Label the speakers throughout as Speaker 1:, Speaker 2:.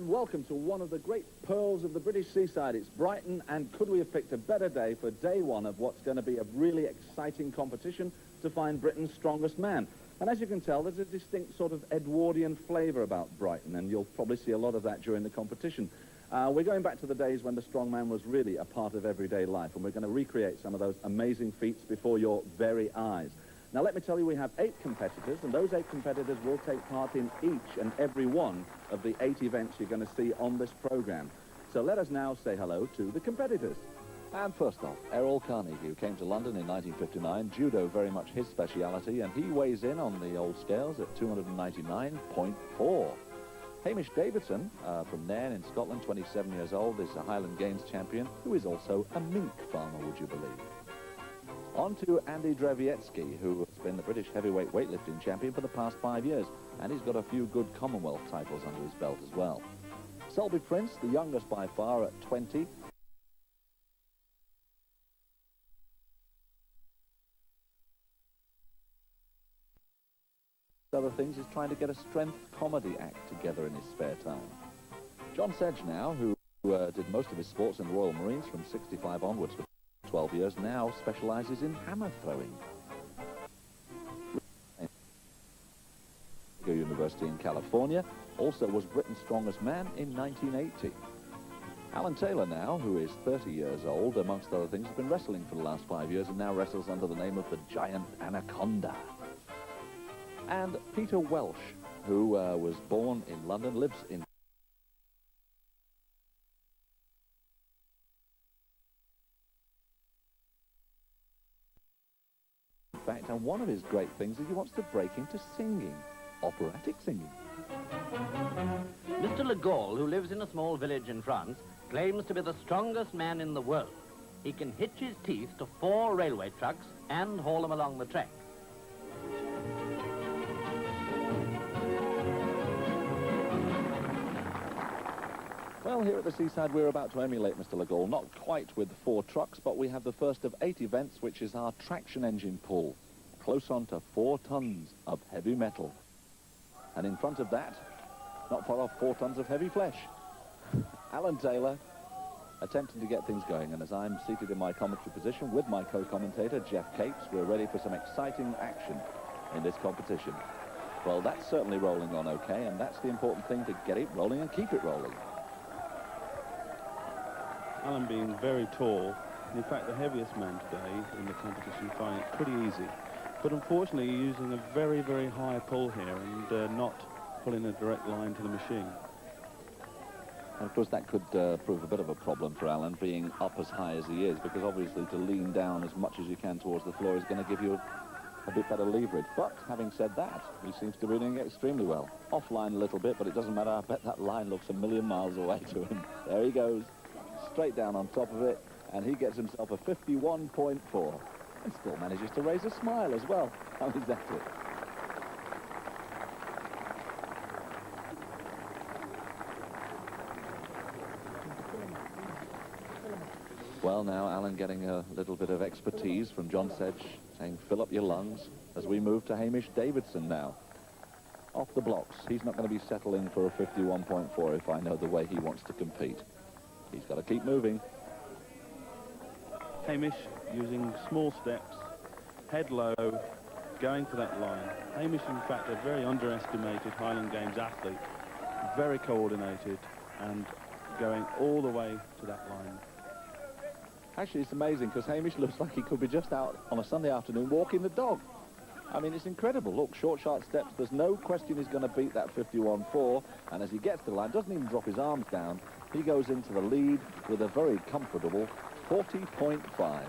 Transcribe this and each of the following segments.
Speaker 1: Welcome to one of the great pearls of the British seaside. It's Brighton, and could we have picked a better day for day one of what's going to be a really exciting competition to find Britain's strongest man. And as you can tell, there's a distinct sort of Edwardian flavour about Brighton, and you'll probably see a lot of that during the competition. We're going back to the days when the strongman was really a part of everyday life, and we're going to recreate some of those amazing feats before your very eyes. Now, let me tell you, we have 8 competitors, and those 8 competitors will take part in each and every one of the 8 events you're going to see on this programme. So let us now say hello to the competitors.
Speaker 2: And first off, Errol Carnegie, who came to London in 1959, judo very much his speciality, and he weighs in on the old scales at 299.4. Hamish Davidson, from Nairn in Scotland, 27 years old, is a Highland Games champion, who is also a mink farmer, would you believe? On to Andy Drewiecki, who has been the British heavyweight weightlifting champion for the past 5 years, and he's got a few good Commonwealth titles under his belt as well. Selby Prince, the youngest by far at 20. Other things is trying to get a strength comedy act together in his spare time. John Sedge now, who did most of his sports in the Royal Marines from 65 onwards for 12 years, now specialises in hammer throwing. University in California, also was Britain's strongest man in 1980. Alan Taylor now, who is 30 years old, amongst other things, has been wrestling for the last 5 years and now wrestles under the name of the Giant Anaconda. And Peter Welsh, who was born in London, lives in fact, and one of his great things is he wants to break into singing, operatic singing.
Speaker 3: Mr. Le Gaulle, who lives in a small village in France, claims to be the strongest man in the world. He can hitch his teeth to 4 railway trucks and haul them along the track.
Speaker 2: Well, here at the seaside, we're about to emulate Mr. Le Gaulle, not quite with 4 trucks, but we have the first of 8 events, which is our traction engine pull, close on to 4 tons of heavy metal. And in front of that, not far off, 4 tons of heavy flesh. Alan Taylor attempting to get things going, and as I'm seated in my commentary position with my co-commentator, Jeff Capes, we're ready for some exciting action in this competition. Well, that's certainly rolling on okay, and that's the important thing, to get it rolling and keep it rolling.
Speaker 4: Alan being very tall, in fact the heaviest man today in the competition, finding it pretty easy. But unfortunately using a very, very high pull here and not pulling a direct line to the machine.
Speaker 2: And of course that could prove a bit of a problem for Alan, being up as high as he is, because obviously to lean down as much as you can towards the floor is going to give you a bit better leverage. But having said that, he seems to be doing extremely well. Offline a little bit, but it doesn't matter. I bet that line looks a million miles away to him. There he goes. Straight down on top of it, and he gets himself a 51.4 and still manages to raise a smile as well. How is that it? Well, now Alan getting a little bit of expertise from John Sedge, saying fill up your lungs, as we move to Hamish Davidson now. Off the blocks. He's not going to be settling for a 51.4 if I know the way he wants to compete. He's got to keep moving.
Speaker 4: Hamish using small steps, head low, going for that line. Hamish, in fact, a very underestimated Highland Games athlete, very coordinated and going all the way to that line.
Speaker 2: Actually, it's amazing because Hamish looks like he could be just out on a Sunday afternoon walking the dog. I mean, it's incredible. Look, short, sharp steps. There's no question he's going to beat that 51.4. And as he gets to the line, doesn't even drop his arms down. He goes into the lead with a very comfortable 40.5.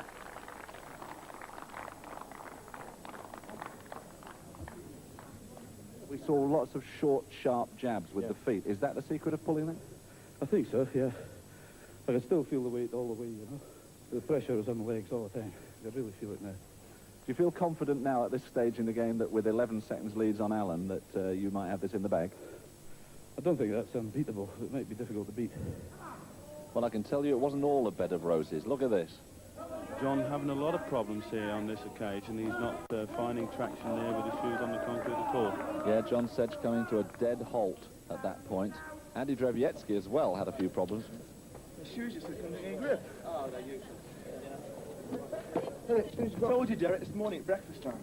Speaker 1: We saw lots of short, sharp jabs with the feet. Is that the secret of pulling that?
Speaker 5: I think so, yeah. I can still feel the weight all the way, you know. The pressure is on the legs all the time. I really feel it now.
Speaker 1: Do you feel confident now at this stage in the game that with 11 seconds leads on Alan that you might have this in the bag?
Speaker 5: I don't think that's unbeatable. It might be difficult to beat.
Speaker 2: Well, I can tell you it wasn't all a bed of roses. Look at this.
Speaker 4: John having a lot of problems here on this occasion. He's not finding traction there with his shoes on the concrete at all.
Speaker 2: Yeah, John Sedge coming to a dead halt at that point. Andy Drevietsky as well had a few problems.
Speaker 5: The shoes just couldn't get any grip. Oh, they're useless. I told you, Derek, this morning at breakfast time.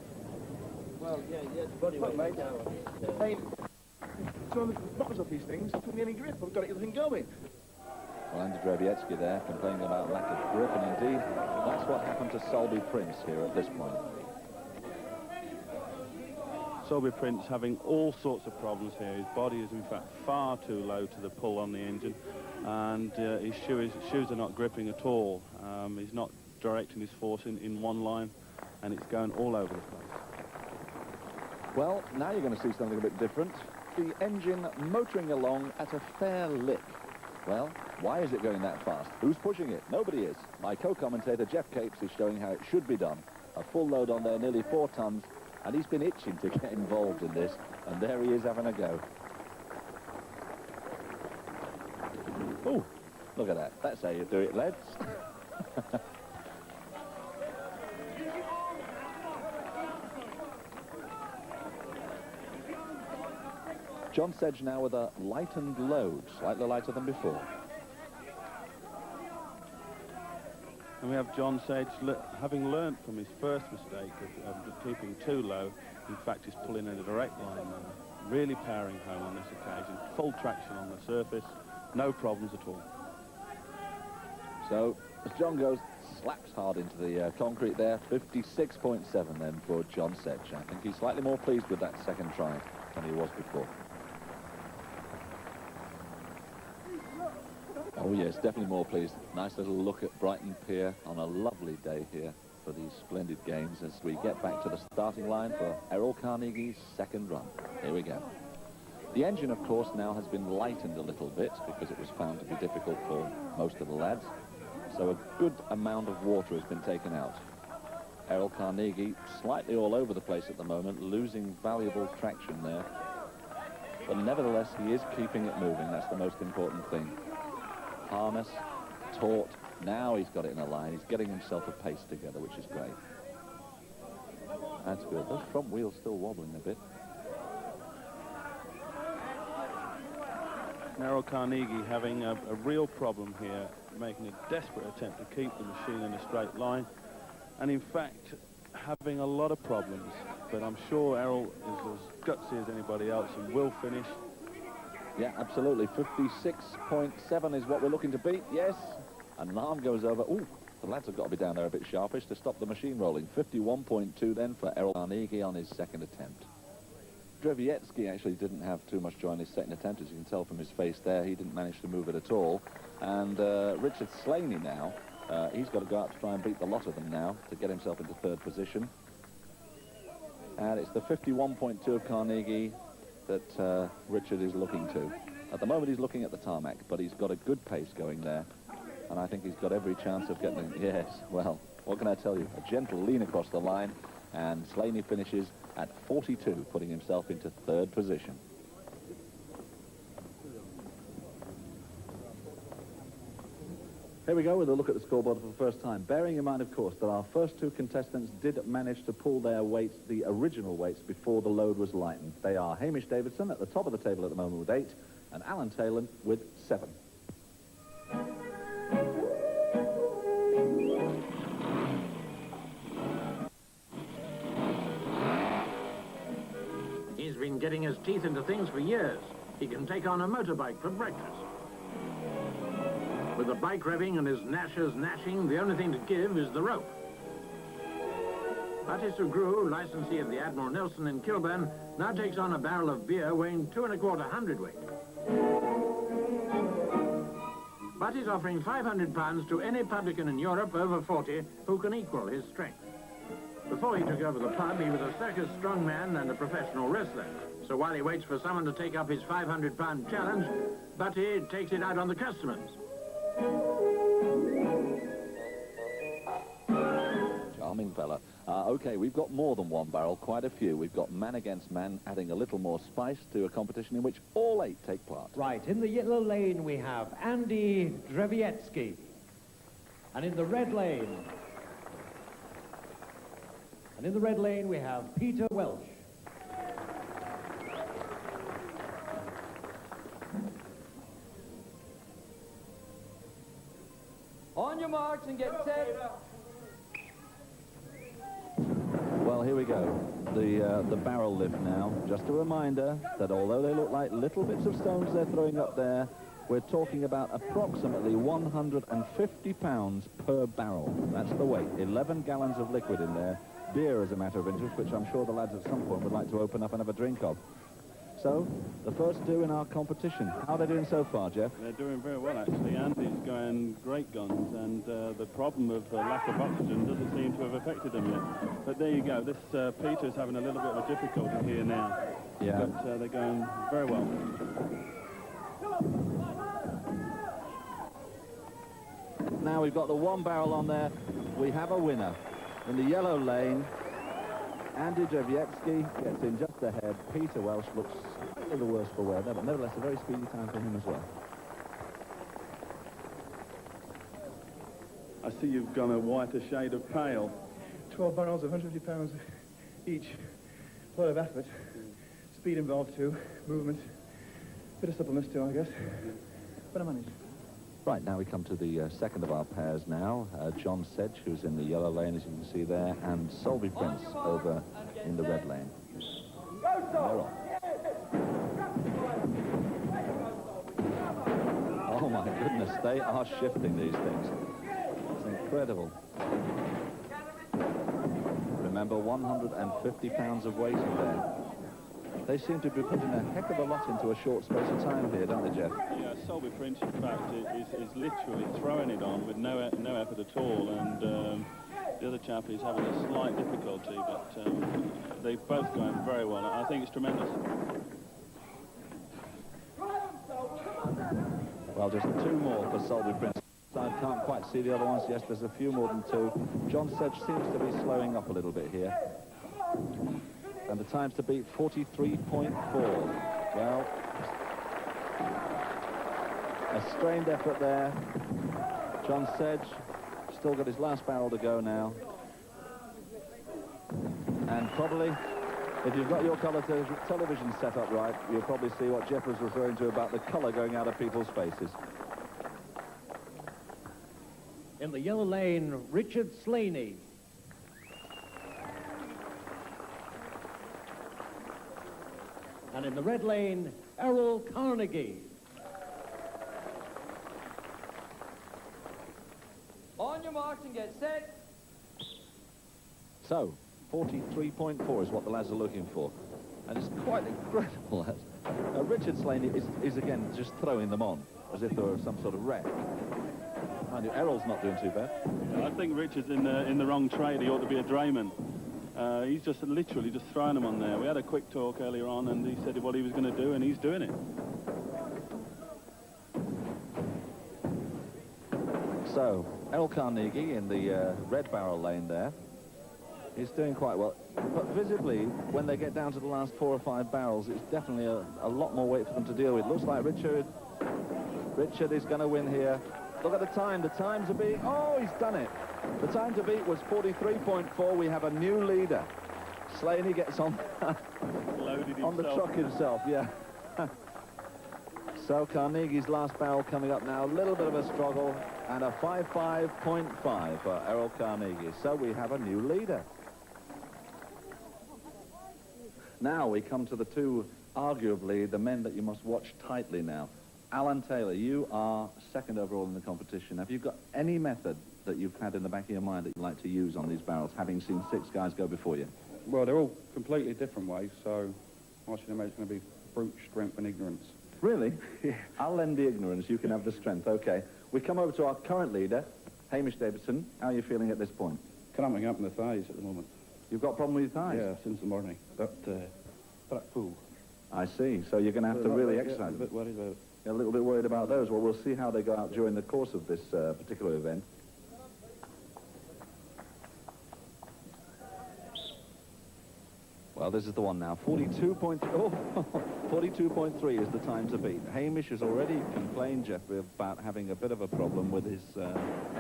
Speaker 6: Well, yeah, body weight.
Speaker 5: Mate. Hey, so the buckles off these things, couldn't get any grip. I've got to get the thing going.
Speaker 2: Well, Andy Drevietsky there complaining about lack of grip, and indeed, that's what happened to Selby Prince here at this point.
Speaker 4: Selby Prince having all sorts of problems here. His body is in fact far too low to the pull on the engine, and his shoes are not gripping at all. He's not directing his force in one line, and it's going all over the place.
Speaker 2: Well, now you're going to see something a bit different. The engine motoring along at a fair lick. Well, why is it going that fast? Who's pushing it? Nobody is. My co-commentator Jeff Capes is showing how it should be done. A full load on there, nearly 4 tons, and he's been itching to get involved in this, and there he is having a go. Oh, look at that. That's how you do it, lads. John Sedge now with a lightened load, slightly lighter than before.
Speaker 4: And we have John Sedge, having learnt from his first mistake of keeping too low, in fact he's pulling in a direct line now, really powering home on this occasion, full traction on the surface, no problems at all.
Speaker 2: So, as John goes, slaps hard into the concrete there, 56.7 then for John Sedge. I think he's slightly more pleased with that second try than he was before. Oh yes, definitely more pleased. Nice little look at Brighton Pier on a lovely day here for these splendid games as we get back to the starting line for Errol Carnegie's second run. Here we go. The engine, of course, now has been lightened a little bit because it was found to be difficult for most of the lads. So a good amount of water has been taken out. Errol Carnegie slightly all over the place at the moment, losing valuable traction there. But nevertheless, he is keeping it moving. That's the most important thing. Harness, taut, now he's got it in a line. He's getting himself a pace together, which is great. That's good. Those front wheels still wobbling a bit.
Speaker 4: Errol Carnegie having a real problem here, making a desperate attempt to keep the machine in a straight line, and in fact having a lot of problems. But I'm sure Errol is as gutsy as anybody else and will finish.
Speaker 2: Yeah, absolutely. 56.7 is what we're looking to beat, yes. And an arm goes over. Ooh, the lads have got to be down there a bit sharpish to stop the machine rolling. 51.2 then for Errol Carnegie on his second attempt. Drevietsky actually didn't have too much joy in his second attempt, as you can tell from his face there. He didn't manage to move it at all. And Richard Slaney now, he's got to go out to try and beat the lot of them now to get himself into third position. And it's the 51.2 of Carnegie that Richard is looking to. At the moment he's looking at the tarmac, but he's got a good pace going there. And I think he's got every chance of getting... Yes, well, what can I tell you? A gentle lean across the line, and Slaney finishes at 42, putting himself into third position.
Speaker 1: Here we go with a look at the scoreboard for the first time. Bearing in mind, of course, that our first two contestants did manage to pull their weights, the original weights, before the load was lightened. They are Hamish Davidson at the top of the table at the moment with 8, and Alan Taylor with 7.
Speaker 7: He's been getting his teeth into things for years. He can take on a motorbike for breakfast. With the bike revving and his gnashers gnashing, the only thing to give is the rope. Batty Sugru, licensee of the Admiral Nelson in Kilburn, now takes on a barrel of beer weighing 2 1/4 hundredweight. Batty's offering £500 to any publican in Europe over 40 who can equal his strength. Before he took over the pub, he was a circus strongman and a professional wrestler. So while he waits for someone to take up his £500 challenge, Batty takes it out on the customers.
Speaker 2: Charming fella. Okay, we've got more than one barrel, quite a few. We've got man against man, adding a little more spice to a competition in which all 8 take part.
Speaker 6: Right, in the yellow lane we have Andy Drevietsky. And in the red lane... we have Peter Welsh.
Speaker 8: On your marks and get set.
Speaker 2: Well, here we go. The barrel lift now. Just a reminder that although they look like little bits of stones they're throwing up there, we're talking about approximately 150 pounds per barrel. That's the weight. 11 gallons of liquid in there. Beer, as a matter of interest, which I'm sure the lads at some point would like to open up and have a drink of. So, the first two in our competition. How are they doing so far, Jeff?
Speaker 4: They're doing very well, actually. Andy's going great guns, and the problem of lack of oxygen doesn't seem to have affected them yet. But there you go. This Peter's having a little bit of a difficulty here now.
Speaker 2: Yeah.
Speaker 4: But they're going very well.
Speaker 2: Now we've got the one barrel on there. We have a winner. In the yellow lane, Andy Drzewiecki gets in just ahead. Peter Welsh looks slightly the worse for wear there, but nevertheless a very speedy time for him as well.
Speaker 4: I see you've gone a whiter shade of pale.
Speaker 5: 12 barrels, 150 pounds each. A lot of effort. Speed involved too, movement. Bit of suppleness too, I guess. But I managed.
Speaker 2: Right, now we come to the second of our pairs now. John Sedge, who's in the yellow lane, as you can see there, and Solby Prince over in the red lane. They're off. Oh my goodness, they are shifting these things. It's incredible. Remember, 150 pounds of weight in there. They seem to be putting a heck of a lot into a short space of time here, don't they, Jeff?
Speaker 4: Yeah, Solby Prince, in fact, is literally throwing it on with no effort at all, and the other chap is having a slight difficulty, but they've both gone very well. I think it's tremendous.
Speaker 2: Well, just two more for Solby Prince. I can't quite see the other ones. Yes, there's a few more than two. John Sedge seems to be slowing up a little bit here. And the times to beat, 43.4. Well, a strained effort there. John Sedge still got his last barrel to go now. And probably, if you've got your colour television set up right, you'll probably see what Jeff was referring to about the colour going out of people's faces.
Speaker 6: In the yellow lane, Richard Slaney. And in the red lane, Errol Carnegie.
Speaker 8: On your marks and get set.
Speaker 2: So, 43.4 is what the lads are looking for. And it's quite incredible. Richard Slaney is again just throwing them on as if they were some sort of wreck. Mind you, Errol's not doing too bad.
Speaker 4: I think Richard's in the wrong trade. He ought to be a drayman. He's just literally just throwing them on there. We had a quick talk earlier on, and he said what he was going to do, and he's doing it.
Speaker 2: So, Errol Carnegie in the red barrel lane there. He's doing quite well. But visibly, when they get down to the last 4 or 5 barrels, it's definitely a lot more weight for them to deal with. Looks like Richard is going to win here. Look at the time. The time to beat. Oh, he's done it. The time to beat was 43.4. We have a new leader. Slaney gets on on the truck himself, yeah. So Carnegie's last barrel coming up now. A little bit of a struggle, and a 55.5 for Errol Carnegie. So we have a new leader. Now we come to the two, arguably, the men that you must watch tightly now. Alan Taylor, you are second overall in the competition. Have you got any method that you've had in the back of your mind that you'd like to use on these barrels, having seen 6 guys go before you?
Speaker 5: Well, they're all completely different ways, so I should imagine it's going to be brute strength and ignorance.
Speaker 2: Really? I'll lend the ignorance, you can have the strength. Okay. We come over to our current leader, Hamish Davidson. How are you feeling at this point?
Speaker 5: Cramping up in the thighs at the moment.
Speaker 2: You've got a problem with your thighs?
Speaker 5: Yeah, since the morning. That pool.
Speaker 2: I see. So you're going to have to really exercise.
Speaker 5: I'm a bit worried about it.
Speaker 2: You're a little bit worried about those. Well, we'll see how they go out during the course of this particular event. Well, this is the one now. 42.3 is the time to beat. Hamish has already complained, Jeffrey, about having a bit of a problem with his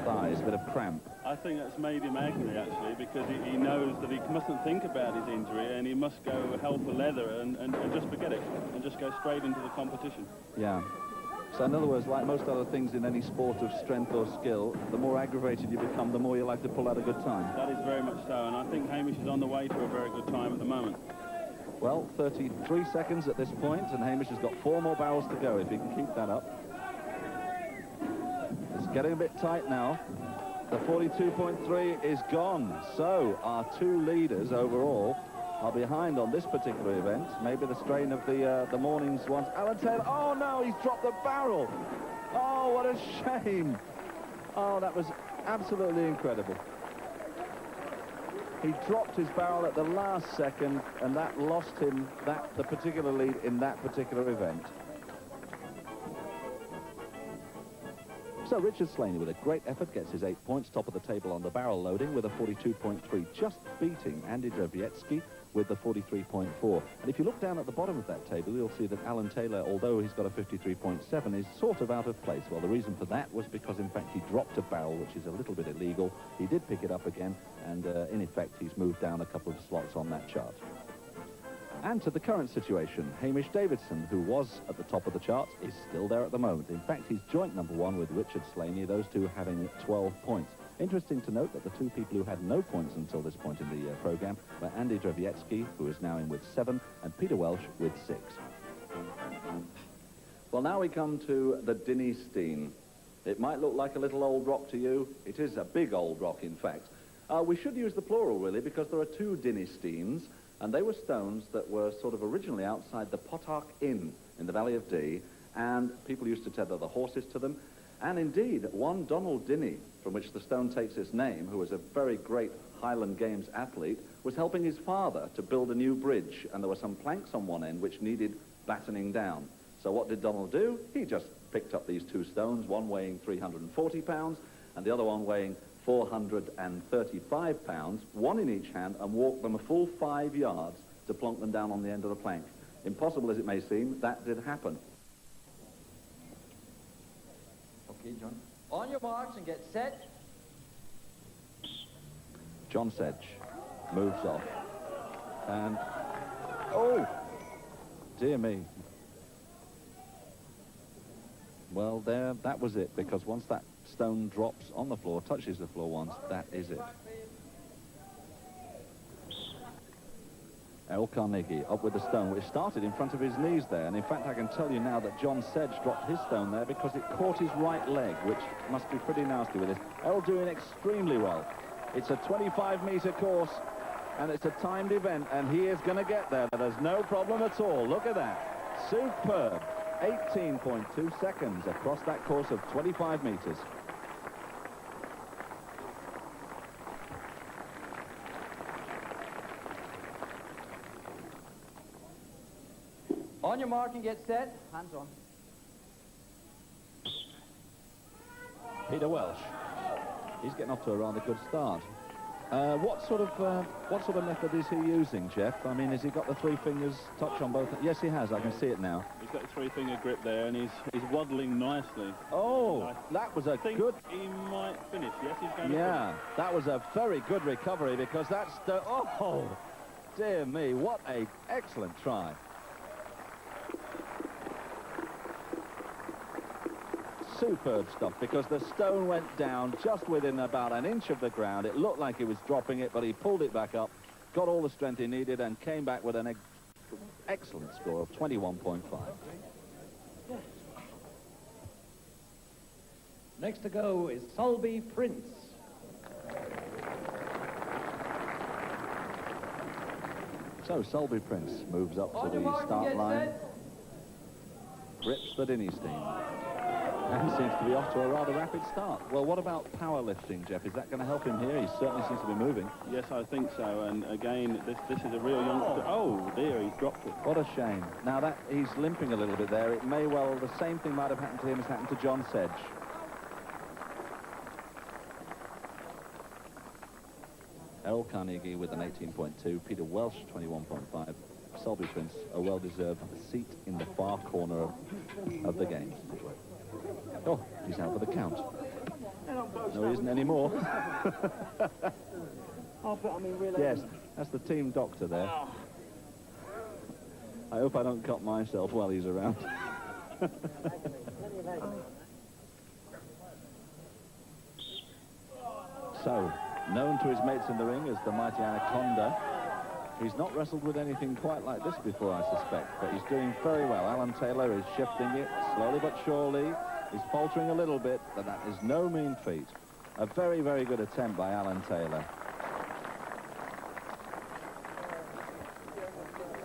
Speaker 2: thighs, a bit of cramp.
Speaker 4: I think that's made him angry, actually, because he knows that he mustn't think about his injury, and he must go hell for leather and just forget it, and just go straight into the competition.
Speaker 2: Yeah.
Speaker 1: So in other words, like most other things in any sport of strength or skill, the more aggravated you become, the more you like to pull out a good time.
Speaker 4: That is very much so, and I think Hamish is on the way to a very good time at the moment.
Speaker 1: Well, 33 seconds at this point, and Hamish has got 4 more barrels to go if he can keep that up. It's getting a bit tight now. The 42.3 is gone. So our 2 leaders overall are behind on this particular event. Maybe the strain of the morning's ones. Alan Taylor, oh no, he's dropped the barrel. Oh, what a shame. Oh, that was absolutely incredible. He dropped his barrel at the last second, and that lost him the particular lead in that particular event. So Richard Slaney, with a great effort, gets his 8 points, top of the table on the barrel loading with a 42.3, just beating Andy Drowiecki with the 43.4. And if you look down at the bottom of that table, you'll see that Alan Taylor, although he's got a 53.7, is sort of out of place. Well, the reason for that was because, in fact, he dropped a barrel, which is a little bit illegal. He did pick it up again, and in effect, he's moved down a couple of slots on that chart. And to the current situation, Hamish Davidson, who was at the top of the charts, is still there at the moment. In fact, he's joint number 1 with Richard Slaney, those two having 12 points. Interesting to note that the 2 people who had no points until this point in the programme were Andy Drowiecki, who is now in with 7, and Peter Welsh with 6. Well, now we come to the Dinnie Steen. It might look like a little old rock to you. It is a big old rock, in fact. We should use the plural, really, because there are 2 Dinnie Steens, and they were stones that were sort of originally outside the Potarch Inn in the Valley of Dee, and people used to tether the horses to them. And indeed, one Donald Dinnie, from which the stone takes its name, who was a very great Highland Games athlete, was helping his father to build a new bridge, and there were some planks on one end which needed battening down. So what did Donald do? He just picked up these 2 stones, one weighing 340 pounds, and the other one weighing 435 pounds, one in each hand, and walked them a full 5 yards to plonk them down on the end of the plank. Impossible as it may seem, that did happen.
Speaker 8: Okay, John. On your marks and get set.
Speaker 1: John Sedge moves off. And, oh, dear me. Well, there, that was it, because once that stone drops on the floor, touches the floor once, that is it. Errol Carnegie up with the stone, which started in front of his knees there. And in fact, I can tell you now that John Sedge dropped his stone there because it caught his right leg, which must be pretty nasty with this. Errol doing extremely well. It's a 25-meter course, and it's a timed event, and he is going to get there. There's no problem at all. Look at that. Superb. 18.2 seconds across that course of 25 meters.
Speaker 8: On your mark and get set. Hands on.
Speaker 1: Peter Welsh. He's getting off to a rather good start. What sort of method is he using, Jeff? I mean, has he got the 3 fingers touch on both? Yes, he has. I can see it now.
Speaker 4: He's got a 3-finger grip there, and he's waddling nicely.
Speaker 1: Oh, that was a good...
Speaker 4: he might finish. Yes, he's going to
Speaker 1: Yeah, that was a very good recovery, because that's... Oh, dear me, what a excellent try. Superb stuff, because the stone went down just within about an inch of the ground. It looked like he was dropping it, but he pulled it back up, got all the strength he needed, and came back with an excellent score of 21.5.
Speaker 6: Next to go is Sulby Prince.
Speaker 1: So Sulby Prince moves up to the start line, grips the Dinnie Steen, and seems to be off to a rather rapid start. Well, what about powerlifting, Jeff? Is that going to help him here? He certainly seems to be moving.
Speaker 4: Yes, I think so. And again, this is a real youngster. Oh, dear, he's dropped it.
Speaker 1: What a shame. Now that he's limping a little bit there, it may well, the same thing might have happened to him as happened to John Sedge. Errol Carnegie with an 18.2, Peter Welsh 21.5, Sulby Prince a well-deserved seat in the far corner of the game. Oh, he's out for the count. No, he isn't anymore. Yes, that's the team doctor there. I hope I don't cut myself while he's around.
Speaker 2: So, known to his mates in the ring as the mighty Anaconda, he's not wrestled with anything quite like this before, I suspect, but he's doing very well. Alan Taylor is shifting it slowly but surely. He's faltering a little bit, but that is no mean feat. A very, very good attempt by Alan Taylor.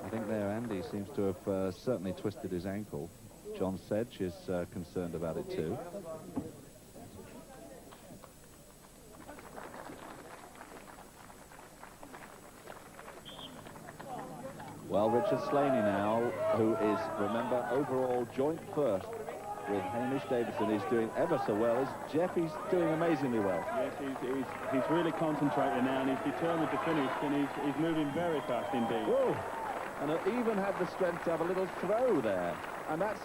Speaker 2: I think there Andy seems to have certainly twisted his ankle. John Sedge is concerned about it too. Well, Richard Slaney now, who is, remember, overall joint first with Hamish Davison, is doing ever so well. Is Jeff, he's doing amazingly well.
Speaker 4: Yes, he's really concentrating now, and he's determined to finish, and he's moving very fast indeed.
Speaker 2: Whoa. And even had the strength to have a little throw there. And that's,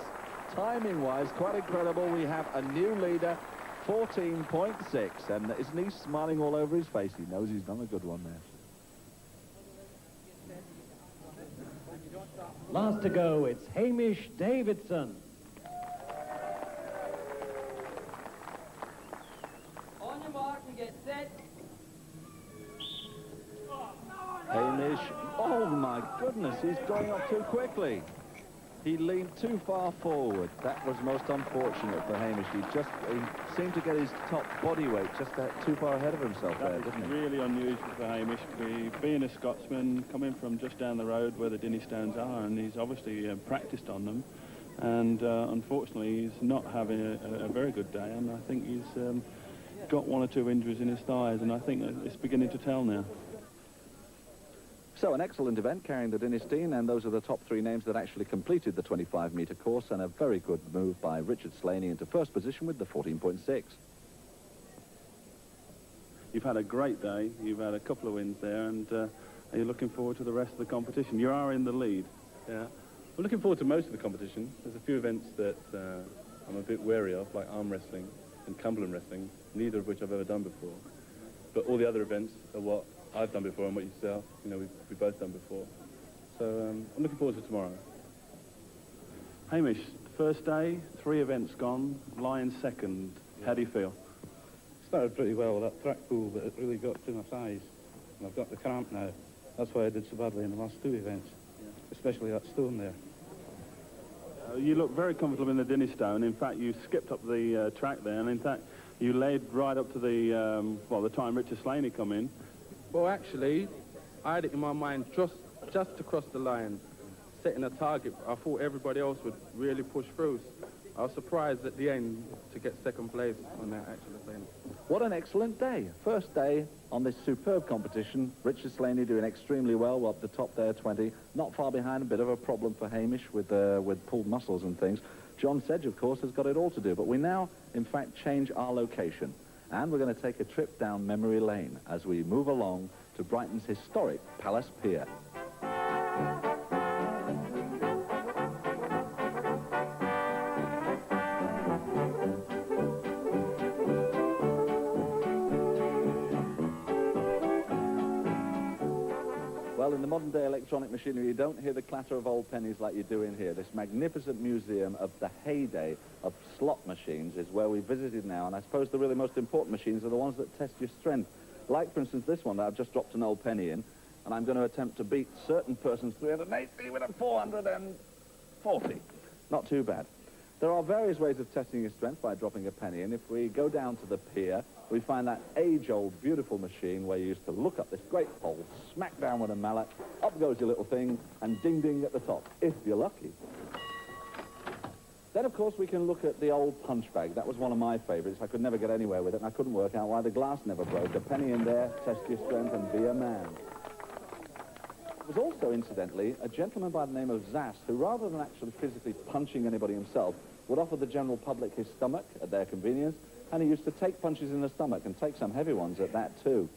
Speaker 2: timing-wise, quite incredible. We have a new leader, 14.6, and isn't he smiling all over his face? He knows he's done a good one there.
Speaker 6: Last to go, it's Hamish Davidson.
Speaker 8: On your mark and get set.
Speaker 2: Hamish, oh my goodness, he's going up too quickly. He leaned too far forward. That was most unfortunate for Hamish. He seemed to get his top body weight just too far ahead of himself there, didn't he?
Speaker 4: Really unusual for Hamish, being a Scotsman, coming from just down the road where the Dinny Stones are, and he's obviously practiced on them. And unfortunately, he's not having a very good day, and I think he's got one or two injuries in his thighs, and I think it's beginning to tell now.
Speaker 2: So an excellent event carrying the Dynasteen, and those are the top three names that actually completed the 25-metre course, and a very good move by Richard Slaney into first position with the 14.6.
Speaker 4: You've had a great day. You've had a couple of wins there, and you're looking forward to the rest of the competition. You are in the lead.
Speaker 9: Yeah. I'm looking forward to most of the competition. There's a few events that I'm a bit wary of, like arm wrestling and Cumberland wrestling, neither of which I've ever done before. But all the other events are what I've done before and what yourself, we've both done before. So I'm looking forward to tomorrow.
Speaker 4: Hamish, first day, 3 events gone, lying second. How do you feel?
Speaker 10: Started pretty well with that track pool, but it really got to my thighs. And I've got the cramp now. That's why I did so badly in the last 2 events, especially that stone there.
Speaker 4: You look very comfortable in the Dinny Stone. In fact, you skipped up the track there, and in fact, you laid right up to the, the time Richard Slaney come in.
Speaker 11: Well, actually, I had it in my mind just to cross the line, setting a target. I thought everybody else would really push through. I was surprised at the end to get second place on that actual event.
Speaker 2: What an excellent day. First day on this superb competition. Richard Slaney doing extremely well up the top there, 20. Not far behind, a bit of a problem for Hamish with pulled muscles and things. John Sedge, of course, has got it all to do. But we now, in fact, change our location. And we're going to take a trip down memory lane as we move along to Brighton's historic Palace Pier. Well, in the modern-day electronic machinery, you don't hear the clatter of old pennies like you do in here. This magnificent museum of the heyday of slot machines is where we visited now, and I suppose the really most important machines are the ones that test your strength. Like, for instance, this one that I've just dropped an old penny in, and I'm going to attempt to beat certain person's 380 with a 440. Not too bad. There are various ways of testing your strength by dropping a penny in. If we go down to the pier, we find that age-old, beautiful machine where you used to look up this great pole, smack down with a mallet, up goes your little thing, and ding-ding at the top, if you're lucky. Then, of course, we can look at the old punch bag. That was one of my favourites. I could never get anywhere with it, and I couldn't work out why the glass never broke. A penny in there, test your strength, and be a man. There was also, incidentally, a gentleman by the name of Zass, who, rather than actually physically punching anybody himself, would offer the general public his stomach at their convenience, and he used to take punches in the stomach and take some heavy ones at that too.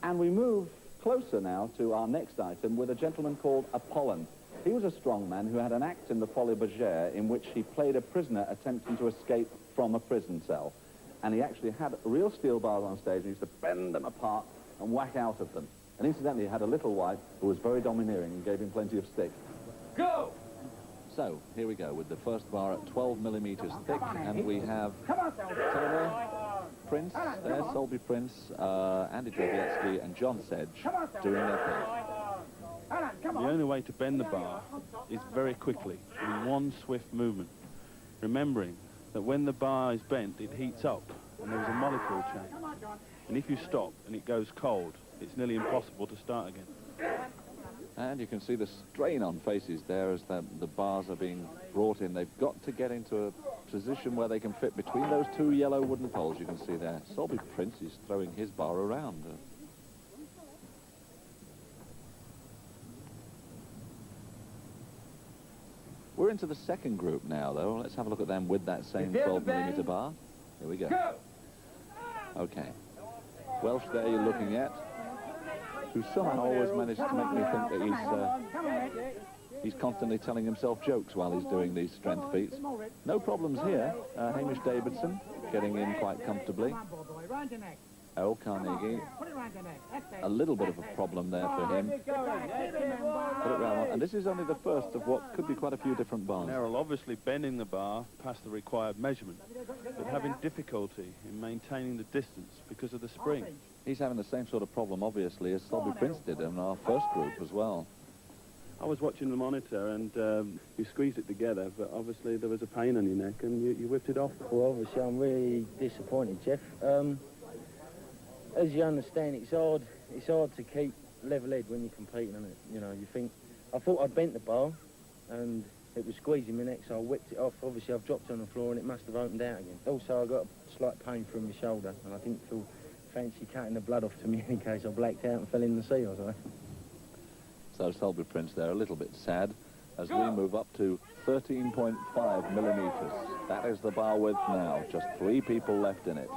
Speaker 2: And we move closer now to our next item with a gentleman called Apollon. He was a strong man who had an act in the Folies Bergère in which he played a prisoner attempting to escape from a prison cell. And he actually had real steel bars on stage and he used to bend them apart and whack out of them. And incidentally, he had a little wife who was very domineering and gave him plenty of stick.
Speaker 8: Go!
Speaker 2: So, here we go with the first bar at 12 millimeters thick, and we have Taylor, Prince, there, Solby Prince, Andy Drevietsky and John Sedge doing their thing.
Speaker 4: The only way to bend the bar is very quickly, in one swift movement, remembering that when the bar is bent, it heats up, and there's a molecule change. And if you stop and it goes cold, it's nearly impossible to start again.
Speaker 2: And you can see the strain on faces there as the bars are being brought in. They've got to get into a position where they can fit between those two yellow wooden poles you can see there. Solby Prince is throwing his bar around. We're into the second group now, though. Let's have a look at them with that same 12 millimeter bar. Here we go. Okay. Welsh there you're looking at, who somehow always manages to make me think that he's constantly telling himself jokes while he's doing these strength feats. No problems here. Hamish Davidson getting in quite comfortably. Errol Carnegie, a little bit of a problem there for him. Put it round, and this is only the first of what could be quite a few different bars.
Speaker 4: Errol obviously bending the bar past the required measurement, but having difficulty in maintaining the distance because of the spring.
Speaker 2: He's having the same sort of problem, obviously, as Solby Prince did in our first group as well.
Speaker 4: I was watching the monitor, and you squeezed it together, but obviously there was a pain on your neck, and you whipped it off.
Speaker 12: Well, obviously, I'm really disappointed, Jeff. As you understand, it's hard to keep level head when you're competing on it. You know, you think, I thought I'd bent the bar, and it was squeezing my neck, so I whipped it off. Obviously, I've dropped it on the floor, and it must have opened out again. Also, I got a slight pain from my shoulder, and I didn't feel fancy cutting the blood off to me in case I blacked out and fell in the sea or something.
Speaker 2: So Solby Prince there, a little bit sad, as we move up to 13.5 millimeters. That is the bar width now, just 3 people left in it.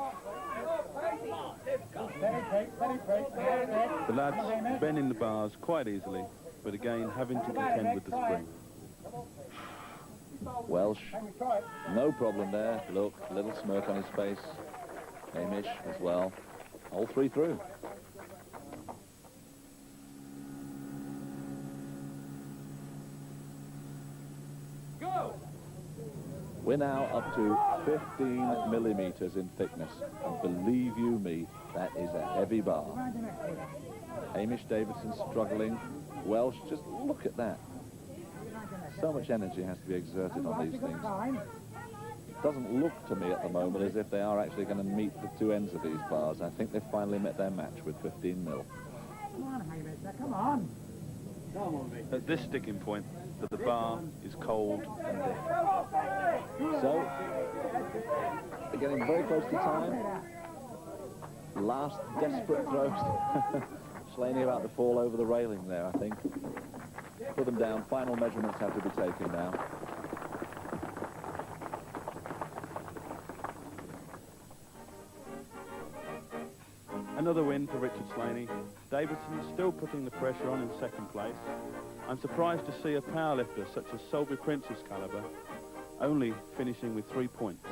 Speaker 4: The lads bending the bars quite easily, but again having to contend with the spring.
Speaker 2: Welsh, no problem there. Look, little smirk on his face. Hamish as well. All 3 through. We're now up to 15 millimeters in thickness, and believe you me, that is a heavy bar. Hamish Davidson struggling. Welsh, just look at that. So much energy has to be exerted on these things. It doesn't look to me at the moment as if they are actually going to meet the 2 ends of these bars. I think they've finally met their match with 15 mil.
Speaker 13: Come on, Hamish, come on.
Speaker 4: At this sticking point, the bar is cold and dead.
Speaker 2: So, they're getting very close to time. Last desperate throws. Slaney about to fall over the railing there, I think. Put them down. Final measurements have to be taken now.
Speaker 4: Another win for Richard Slaney. Davidson still putting the pressure on in second place. I'm surprised to see a powerlifter such as Solby Prince's calibre only finishing with 3 points.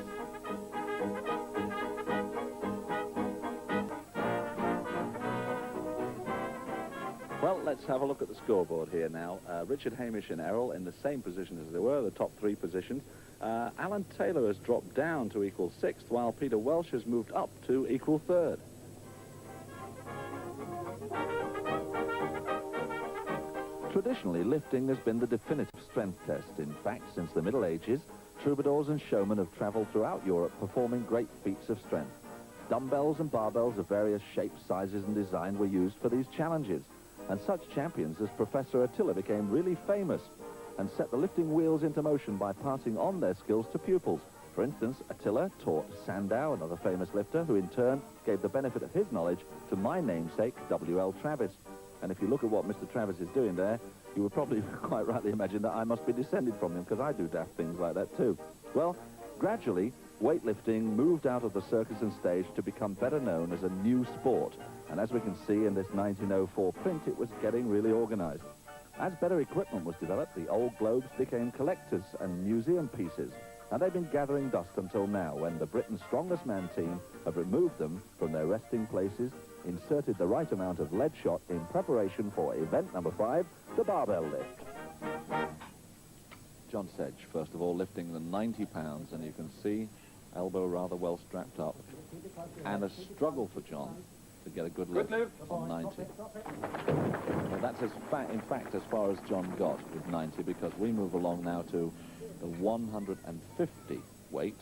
Speaker 2: Well, let's have a look at the scoreboard here now. Richard, Hamish and Errol in the same position as they were, the top 3 positions. Alan Taylor has dropped down to equal 6th, while Peter Welsh has moved up to equal 3rd. Traditionally, lifting has been the definitive strength test. In fact, since the Middle Ages, troubadours and showmen have travelled throughout Europe performing great feats of strength. Dumbbells and barbells of various shapes, sizes and design were used for these challenges. And such champions as Professor Attila became really famous and set the lifting wheels into motion by passing on their skills to pupils. For instance, Attila taught Sandow, another famous lifter, who in turn gave the benefit of his knowledge to my namesake, W.L. Travis. And if you look at what Mr. Travis is doing there, you would probably quite rightly imagine that I must be descended from him, because I do daft things like that too. Well, gradually, weightlifting moved out of the circus and stage to become better known as a new sport. And as we can see in this 1904 print, it was getting really organized. As better equipment was developed, the old globes became collectors and museum pieces. And they've been gathering dust until now, when the Britain's Strongest Man team have removed them from their resting places, inserted the right amount of lead shot in preparation for event number 5, the barbell lift. John Sedge, first of all, lifting the 90 pounds, and you can see elbow rather well strapped up. And a struggle for John to get a good lift on 90. Well, that's in fact as far as John got with 90, because we move along now to the 150 weight,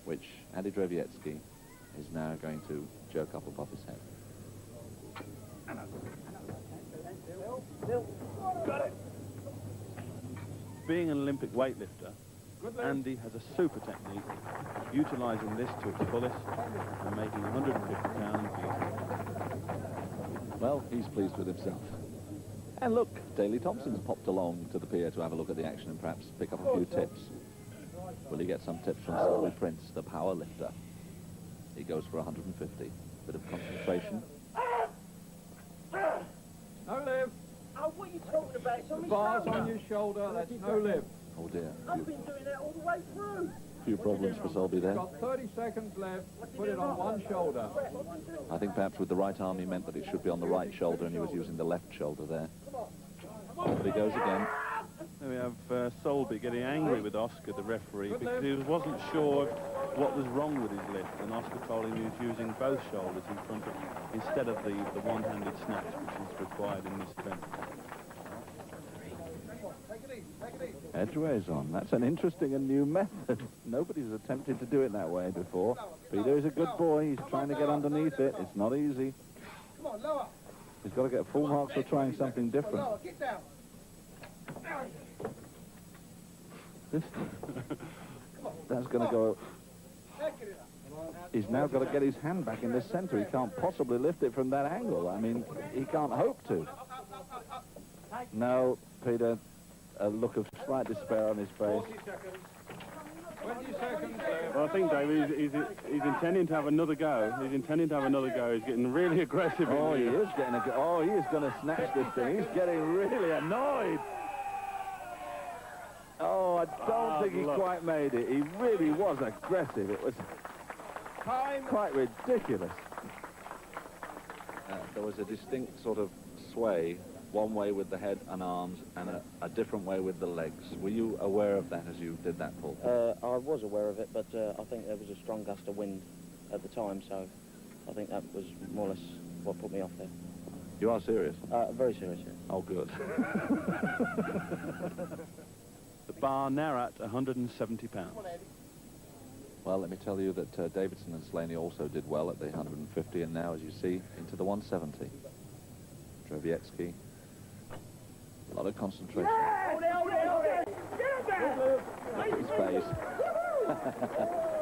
Speaker 2: which Andy Drewiecki is now going to jerk up above his head.
Speaker 5: Got it.
Speaker 4: Being an Olympic weightlifter, Andy has a super technique, utilising this to its fullest and making 150 pounds easy.
Speaker 2: Well, he's pleased with himself. And look, Daley Thompson's popped along to the pier to have a look at the action and perhaps pick up a few tips. Will he get some tips from Selby Prince, the power lifter? He goes for 150. Bit of concentration.
Speaker 8: No lift.
Speaker 13: Oh, what are you talking about? It's on
Speaker 8: The
Speaker 13: my
Speaker 8: bar's
Speaker 13: shoulder.
Speaker 8: on your shoulder, that's no lift.
Speaker 2: Oh dear.
Speaker 13: I've been doing that all the way through.
Speaker 2: Few problems for Selby there.
Speaker 8: Got 30 seconds left. Put it on one shoulder.
Speaker 2: I think perhaps with the right arm he meant that it should be on the right shoulder and he was using the left shoulder there. But he goes again.
Speaker 4: There we have Selby getting angry with Oscar, the referee, because he wasn't sure what was wrong with his lift, and Oscar told him he was using both shoulders in front of, instead of the one-handed snatch, which is required in this event.
Speaker 1: Edgeways on. That's an interesting and new method. Nobody's attempted to do it that way before. Peter is a good boy. He's trying to get underneath it. It's not easy.
Speaker 13: Come on, lower.
Speaker 1: He's got to get full marks for trying something different.
Speaker 13: Lower, get down.
Speaker 1: That's going to go... He's now got to get his hand back in the centre. He can't possibly lift it from that angle. I mean, he can't hope to. No, Peter, a look of slight despair on his face.
Speaker 8: 20 seconds left.
Speaker 4: Well, I think, David, he's intending to have another go. He's intending to have another go. He's getting really aggressive.
Speaker 1: Oh, he is getting a... Oh, he is going to snatch this thing. He's getting really annoyed. Oh, I don't think he quite made it. He really was aggressive. It was quite ridiculous.
Speaker 2: There was a distinct sort of sway, one way with the head and arms and a different way with the legs. Were you aware of that as you did that, Paul?
Speaker 12: I was aware of it, but I think there was a strong gust of wind at the time, so I think that was more or less what put me off there.
Speaker 2: You are serious?
Speaker 12: Very serious, yeah.
Speaker 2: Oh, good.
Speaker 4: The bar now at 170 pounds.
Speaker 2: Well, let me tell you that Davidson and Slaney also did well at the 150, and now, as you see, into the 170. Drewiecki, a lot of concentration. His face.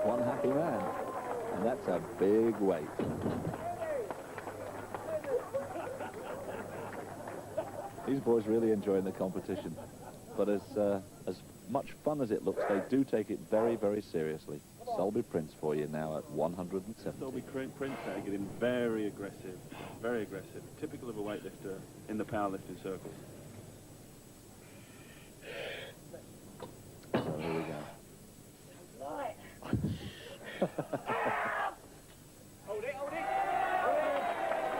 Speaker 2: One happy man. And that's a big weight. These boys really enjoying the competition. But as much fun as it looks, they do take it very, very seriously. Selby Prince for you now at 170.
Speaker 4: Selby Prince now getting very aggressive, typical of a weightlifter in the powerlifting circles.
Speaker 2: So here we go.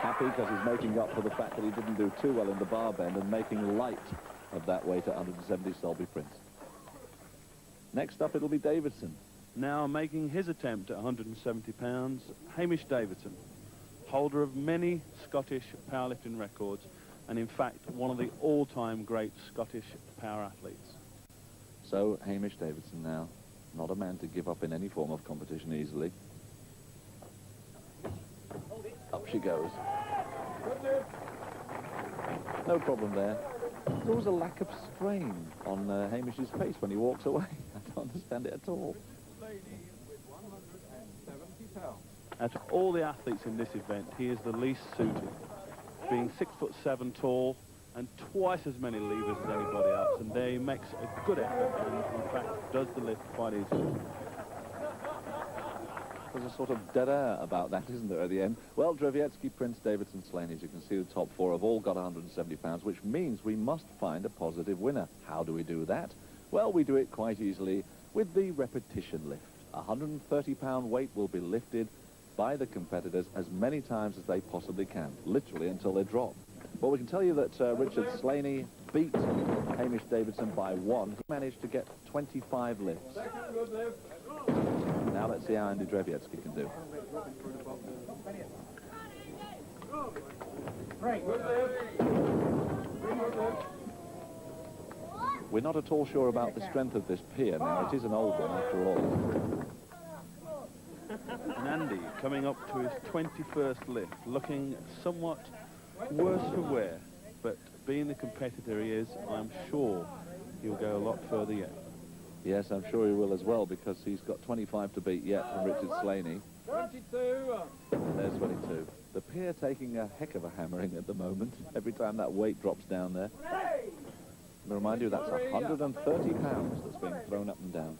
Speaker 2: Happy because he's making up for the fact that he didn't do too well in the bar bend and making light of that weight at 170, Selby Prince. Next up, it'll be Davidson.
Speaker 4: Now making his attempt at 170 pounds, Hamish Davidson, holder of many Scottish powerlifting records, and in fact, one of the all-time great Scottish power athletes.
Speaker 2: So, Hamish Davidson now, not a man to give up in any form of competition easily. Up she goes. No problem there. There was a lack of strain on Hamish's face when he walks away. I don't understand it at all.
Speaker 4: Out of all the athletes in this event, he is the least suited, being 6'7" tall and twice as many levers as anybody else, and there he makes a good effort and in fact does the lift quite easily.
Speaker 2: There's a sort of dead air about that, isn't there, at the end? Well, Drewiecki, Prince, Davidson, Slaney, as you can see, the top four have all got 170 pounds, which means we must find a positive winner. How do we do that? Well, we do it quite easily with the repetition lift. A 130-pound weight will be lifted by the competitors as many times as they possibly can, literally until they drop. Well, we can tell you that Richard Slaney beat Hamish Davidson by 1. He managed to get 25 lifts. Now let's see how Andy Drevietsky can do. We're not at all sure about the strength of this pier now. It is an old one after all.
Speaker 4: And Andy coming up to his 21st lift, looking somewhat worse for wear, but being the competitor he is, I'm sure he'll go a lot further yet.
Speaker 2: Yes, I'm sure he will as well, because he's got 25 to beat yet from Richard Slaney.
Speaker 8: 22.
Speaker 2: There's 22. The pier taking a heck of a hammering at the moment, every time that weight drops down there. And remind you, that's 130 pounds that's being thrown up and down.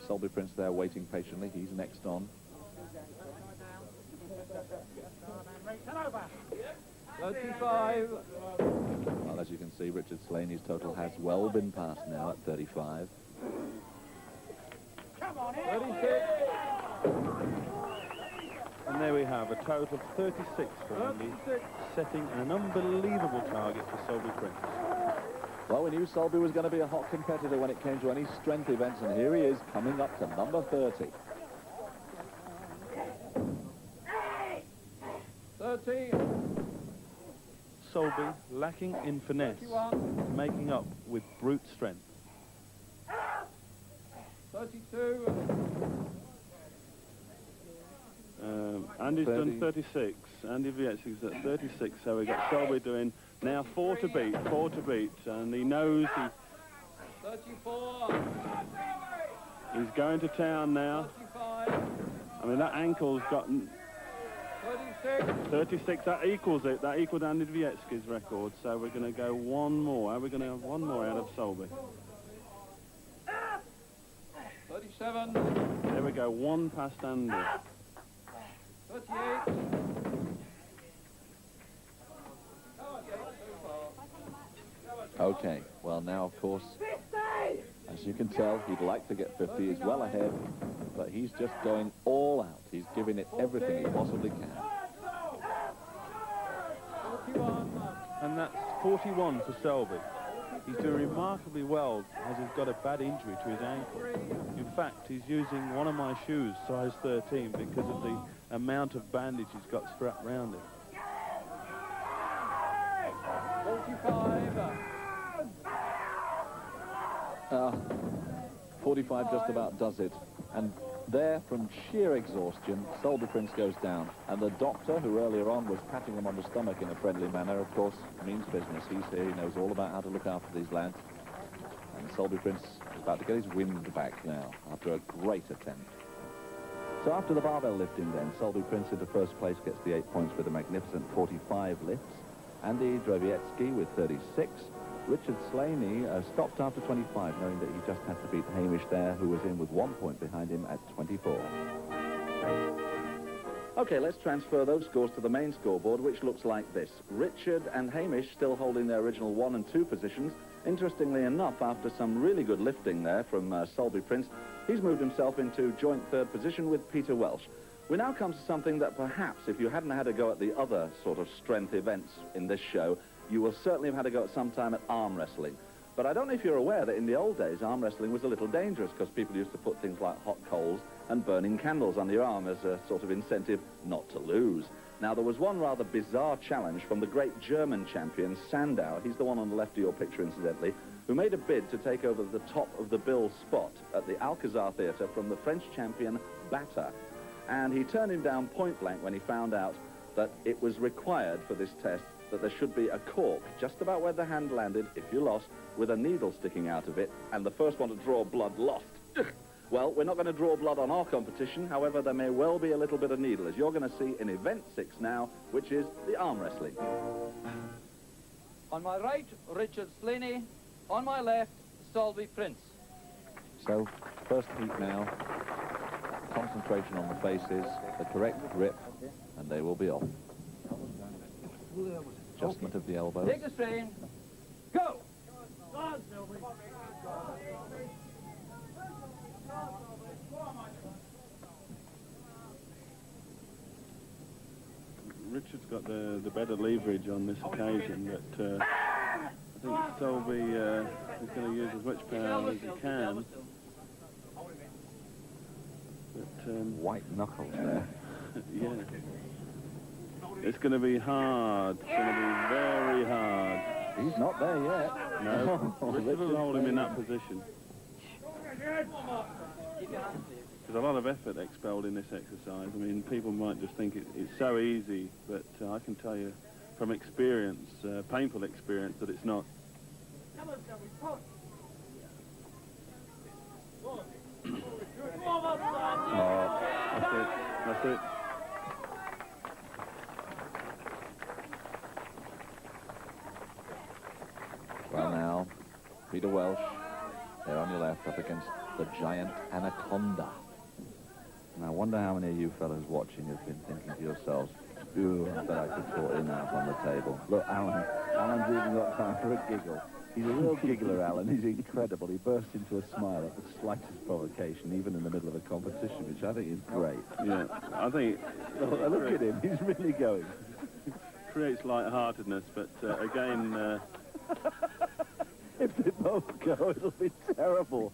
Speaker 2: Selby Prince there waiting patiently. He's next on.
Speaker 8: 35.
Speaker 2: Well, as you can see, Richard Slaney's total has well been passed now at 35.
Speaker 8: 36.
Speaker 4: And there we have a total of 36 for Andy, setting an unbelievable target for Selby Prince.
Speaker 2: Well, we knew Selby was going to be a hot competitor when it came to any strength events, and here he is coming up to number 30.
Speaker 8: 30.
Speaker 4: Selby lacking in finesse, making up with brute strength.
Speaker 8: 32.
Speaker 4: Andy's done 36. Andy Drevietsky's at 36, so we got Selby doing now 4 to beat, and he knows
Speaker 8: 34.
Speaker 4: he's going to town now.
Speaker 8: 35.
Speaker 4: I mean, that ankle's got
Speaker 8: 36.
Speaker 4: 36, that equals it. That equaled Andy Drevietsky's record, so we're going to go one more. Are we going to have one more out of Selby?
Speaker 8: 37.
Speaker 4: There we go, one past Andy.
Speaker 8: 38.
Speaker 2: Okay, well now, of course, as you can tell, he'd like to get 50. He's well ahead, but he's just going all out. He's giving it everything he possibly can.
Speaker 8: 41.
Speaker 4: And that's 41 for Selby. He's doing remarkably well, as he's got a bad injury to his ankle. In fact, he's using one of my shoes, size 13, because of the amount of bandage he's got strapped round it.
Speaker 8: 45.
Speaker 2: 45 just about does it. And there, from sheer exhaustion, Selby Prince goes down. And the doctor, who earlier on was patting him on the stomach in a friendly manner, of course, means business. He's here, he knows all about how to look after these lads. And Selby Prince is about to get his wind back now, after a great attempt. So after the barbell lifting then, Selby Prince into first place gets the 8 points with a magnificent 45 lifts. Andy Drevietsky with 36. Richard Slaney stopped after 25, knowing that he just had to beat Hamish there, who was in with 1 point behind him at 24. Okay, let's transfer those scores to the main scoreboard, which looks like this. Richard and Hamish still holding their original 1 and 2 positions. Interestingly enough, after some really good lifting there from Selby Prince, he's moved himself into joint 3rd position with Peter Welsh. We now come to something that perhaps, if you hadn't had a go at the other sort of strength events in this show, you will certainly have had a go at some time at arm wrestling. But I don't know if you're aware that in the old days, arm wrestling was a little dangerous because people used to put things like hot coals and burning candles on your arm as a sort of incentive not to lose. Now, there was one rather bizarre challenge from the great German champion, Sandow. He's the one on the left of your picture, incidentally, who made a bid to take over the top of the bill spot at the Alcazar Theatre from the French champion, Bata. And he turned him down point blank when he found out that it was required for this test that there should be a cork just about where the hand landed, if you lost, with a needle sticking out of it, and the first one to draw blood lost. Well, we're not going to draw blood on our competition. However, there may well be a little bit of needle, as you're going to see in Event 6 now, which is the arm wrestling.
Speaker 8: On my right, Richard Slaney. On my left, Selby Prince.
Speaker 2: So, first heat now. Concentration on the faces, the correct grip, and they will be off. Adjustment of the elbows.
Speaker 8: Take the strain. Go!
Speaker 4: Richard's got the better leverage on this occasion, but think Selby is going to use as much power as he can. But,
Speaker 2: white knuckles there.
Speaker 4: yeah. It's going to be hard. It's going to be very hard.
Speaker 2: He's not there yet.
Speaker 4: No, Richard will hold him in that position. There's a lot of effort expelled in this exercise. I mean, people might just think it's so easy, but I can tell you from experience, painful experience, that it's not.
Speaker 2: Oh,
Speaker 4: That's it. That's it.
Speaker 2: well now, Peter Welsh, there on your left, up against the giant Anaconda. And I wonder how many of you fellas watching have been thinking to yourselves, ooh, I bet I could sort him out on the table. Look, Alan's even got time for a giggle. He's a real giggler, Alan. He's incredible. He bursts into a smile at the slightest provocation, even in the middle of a competition, which I think is great.
Speaker 4: Yeah, I think
Speaker 2: Look at him. He's really going.
Speaker 4: creates light-heartedness, but again,
Speaker 2: If they both go, it'll be terrible.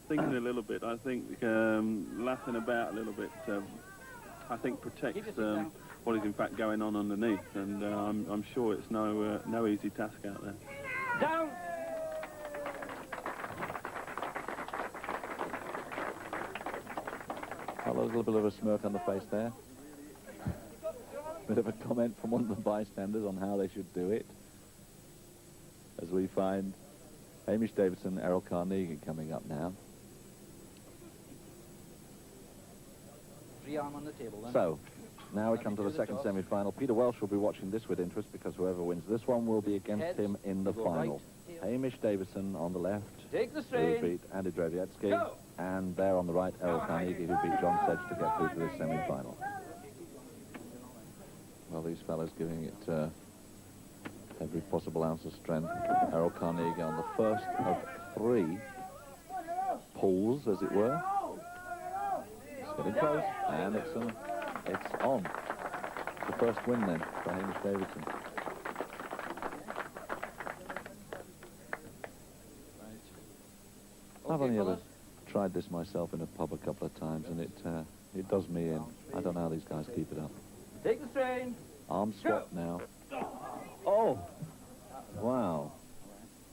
Speaker 4: thinking a little bit, I think laughing about a little bit, I think protects what is in fact going on underneath, and I'm sure it's no easy task out there.
Speaker 8: Down.
Speaker 2: Hello, a little bit of a smirk on the face there. Bit of a comment from one of the bystanders on how they should do it. As we find Hamish Davidson, Errol Carnegie coming up now.
Speaker 8: Free arm on the table, then.
Speaker 2: So, now we come to the second semi-final. Peter Welsh will be watching this with interest because whoever wins this one will be against
Speaker 8: Heads,
Speaker 2: him in the
Speaker 8: go
Speaker 2: final.
Speaker 8: right.
Speaker 2: Hamish Davidson on the left,
Speaker 8: Take the
Speaker 2: who
Speaker 8: strain.
Speaker 2: beat Andy Drevietsky,
Speaker 8: Go.
Speaker 2: and there on the right, Errol Carnegie, who beat John Sedge to get through to this semi-final. Well, these fellas giving it every possible ounce of strength. Errol Carnegie on the first of 3 pulls, as it were. It's getting close, and it's on. The first win then for Hamish Davidson. I've only ever tried this myself in a pub a couple of times, and it does me in. I don't know how these guys keep it up.
Speaker 8: Take the strain.
Speaker 2: Arm swap now. Oh! Wow.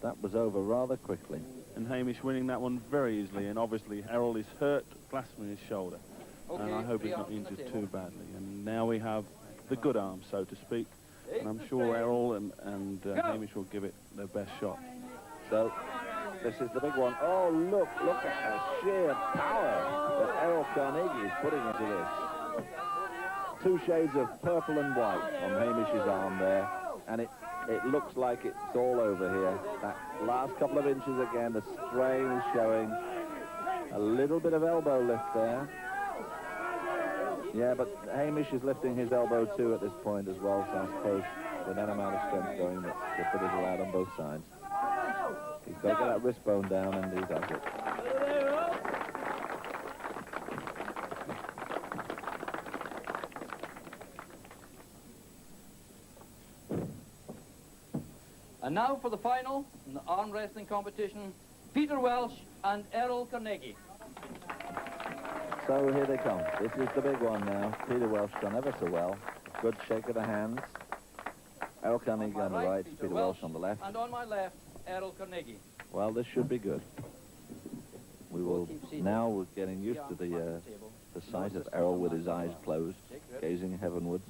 Speaker 2: That was over rather quickly.
Speaker 4: And Hamish winning that one very easily, and obviously Errol is hurt, blasting his shoulder. And I hope he's not injured too badly. And now we have the good arm, so to speak. And I'm sure Errol and Hamish will give it their best shot.
Speaker 2: So, this is the big one. Oh, look at the sheer power that Errol Carnegie is putting into this. 2 shades of purple and white on Hamish's arm there, and it looks like it's all over here. That last couple of inches again, the strain is showing. A little bit of elbow lift there. Yeah, but Hamish is lifting his elbow too at this point as well, so I suppose with that amount of strength going, the bit is allowed on both sides. He's got to get that wrist bone down, and he does it.
Speaker 8: And now for the final in the arm wrestling competition, Peter Welsh and Errol Carnegie.
Speaker 2: So here they come. This is the big one now. Peter Welsh done ever so well. Good shake of the hands. Errol Carnegie on the right, Peter Welsh on the left.
Speaker 8: And on my left, Errol Carnegie.
Speaker 2: Well, this should be good. We will now, we're getting used to the sight of Errol with his eyes closed, gazing heavenwards.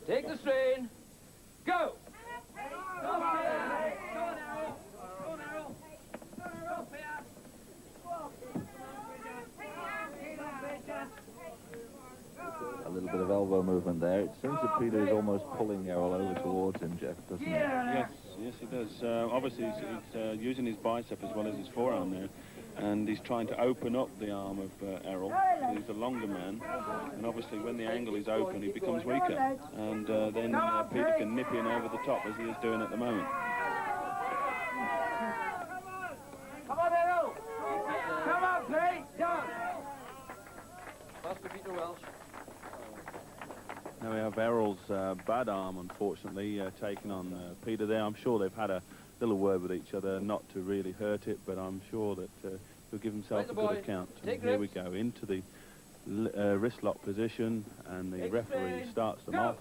Speaker 8: Take the strain. Go!
Speaker 2: A little bit of elbow movement there. It seems that Peter is almost pulling Errol over towards him, Jeff, doesn't he?
Speaker 4: Yes, he does. Obviously, he's using his bicep as well as his forearm there, and he's trying to open up the arm of Errol. He's a longer man, and obviously when the angle is open, he becomes weaker, and then Peter can nip in over the top as he is doing at the moment.
Speaker 13: Come on, Errol! Come on, Pete! Down!
Speaker 8: Pass to Peter Welsh.
Speaker 4: Now we have Errol's bad arm, unfortunately, taking on Peter there. I'm sure they've had a little word with each other, not to really hurt it, but I'm sure that he'll give himself a good account. And here we go into the wrist lock position, and the referee starts them off.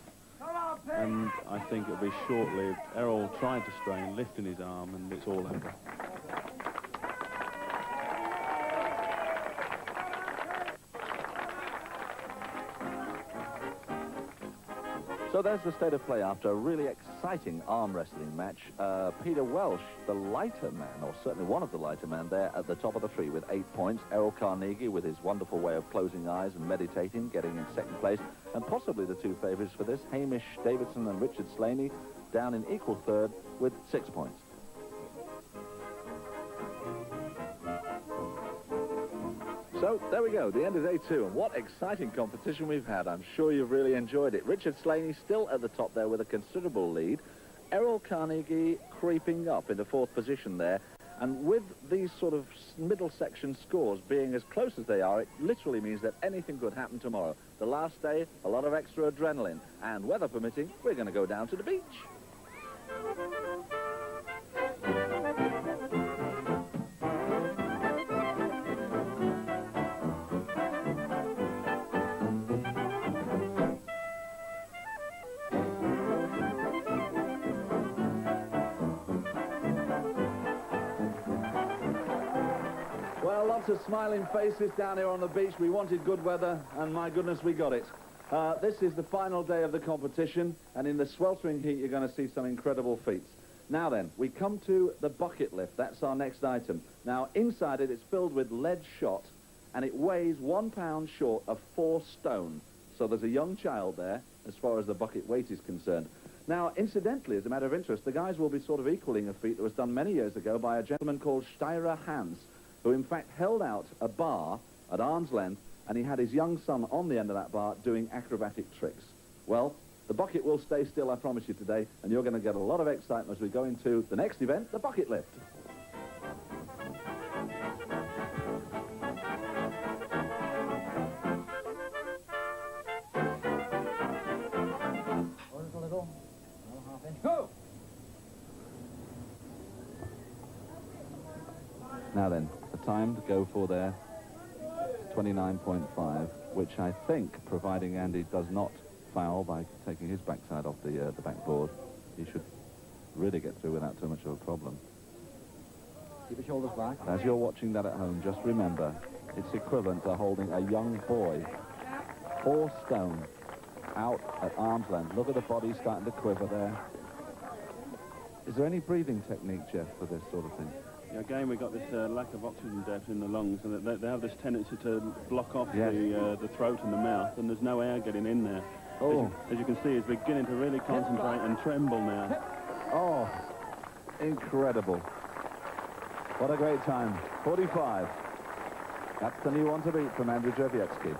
Speaker 4: And I think it'll be short-lived. Errol trying to strain, lifting his arm, and it's all over.
Speaker 2: So there's the state of play after a really exciting arm wrestling match. Peter Welsh, the lighter man, or certainly one of the lighter men there at the top of the tree with 8 points. Errol Carnegie with his wonderful way of closing eyes and meditating, getting in second place. And possibly the two favourites for this, Hamish Davidson and Richard Slaney, down in equal third with 6 points. So, there we go, the end of day 2, and what exciting competition we've had. I'm sure you've really enjoyed it. Richard Slaney still at the top there with a considerable lead. Errol Carnegie creeping up into 4th position there. And with these sort of middle section scores being as close as they are, it literally means that anything could happen tomorrow. The last day, a lot of extra adrenaline. And weather permitting, we're going to go down to the beach. Well, lots of smiling faces down here on the beach. We wanted good weather, and my goodness, we got it. This is the final day of the competition, and in the sweltering heat, you're going to see some incredible feats. Now then, we come to the bucket lift. That's our next item. Now, inside it, it's filled with lead shot, and it weighs 1 pound short of 4 stone. So there's a young child there, as far as the bucket weight is concerned. Now, incidentally, as a matter of interest, the guys will be sort of equaling a feat that was done many years ago by a gentleman called Steyrer Hans, who in fact held out a bar at arm's length, and he had his young son on the end of that bar doing acrobatic tricks. Well, the bucket will stay still, I promise you today, and you're going to get a lot of excitement as we go into the next event, the bucket lift.
Speaker 8: Go!
Speaker 2: Now then, the time to go for there, 29.5, which I think, providing Andy does not foul by taking his backside off the backboard, he should really get through without too much of a problem.
Speaker 8: Keep your shoulders back.
Speaker 2: As you're watching that at home, just remember, it's equivalent to holding a young boy, 4 stone, out at arm's length. Look at the body starting to quiver there. Is there any breathing technique, Jeff, for this sort of thing?
Speaker 4: Yeah, again, we've got this lack of oxygen depth in the lungs, and they have this tendency to block off
Speaker 2: Yes.
Speaker 4: the throat and the mouth, and there's no air getting in there.
Speaker 2: Oh.
Speaker 4: As you can see, he's beginning to really concentrate and tremble now.
Speaker 2: Oh, incredible. What a great time. 45. That's the new one to beat from Andrew Drevietsky.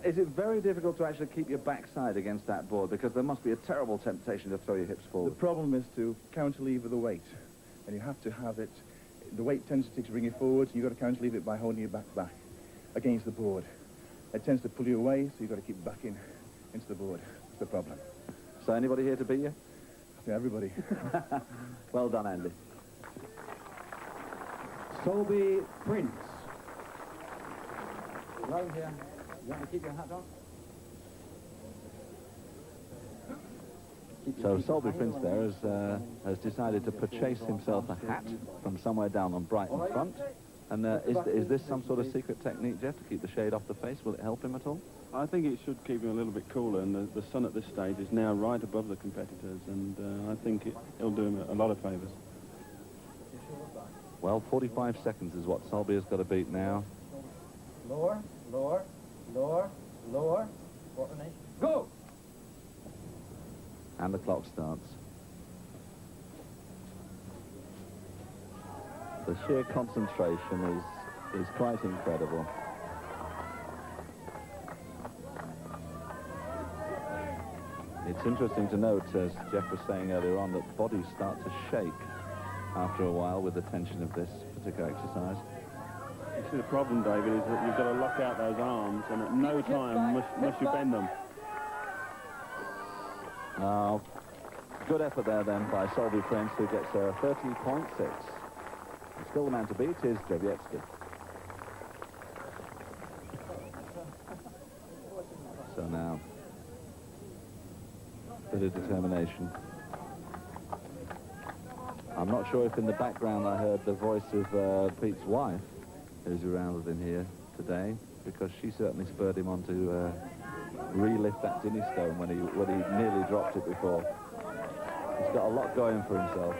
Speaker 2: Is it very difficult to actually keep your backside against that board? Because there must be a terrible temptation to throw your hips
Speaker 5: The
Speaker 2: forward.
Speaker 5: problem is to counterlever the weight, and you have to have it. The weight tends to bring you forward, and you've got to counterlever it by holding your back against the board. It tends to pull you away, so you've got to keep backing into the board. That's the problem.
Speaker 2: So anybody here to beat you?
Speaker 5: I think everybody.
Speaker 2: Well done, Andy.
Speaker 8: Solby Prince. Round here. You want to keep your hat on?
Speaker 2: So Solby Prince there has decided to purchase himself a hat from somewhere down on Brighton front. And is this some sort of secret technique, Jeff, to keep the shade off the face? Will it help him at all?
Speaker 4: I think it should keep him a little bit cooler, and the sun at this stage is now right above the competitors, and I think it'll do him a lot of favours.
Speaker 2: Well, 45 seconds is what Solby has got to beat now.
Speaker 8: Lower, lower, lower, lower. Quarter inch. Go!
Speaker 2: And the clock starts. The sheer concentration is quite incredible. It's interesting to note, as Jeff was saying earlier on, that bodies start to shake after a while with the tension of this particular exercise.
Speaker 4: You see, the problem, David, is that you've got to lock out those arms, and at no time must you bend them.
Speaker 2: Now, good effort there then by Solby Prince, who gets 30.6. Still the man to beat is Drzewiecki. So now, bit of determination. I'm not sure if in the background I heard the voice of Pete's wife, who's around with him here today, because she certainly spurred him on to relift that Dinnie stone when he nearly dropped it before. He's got a lot going for himself.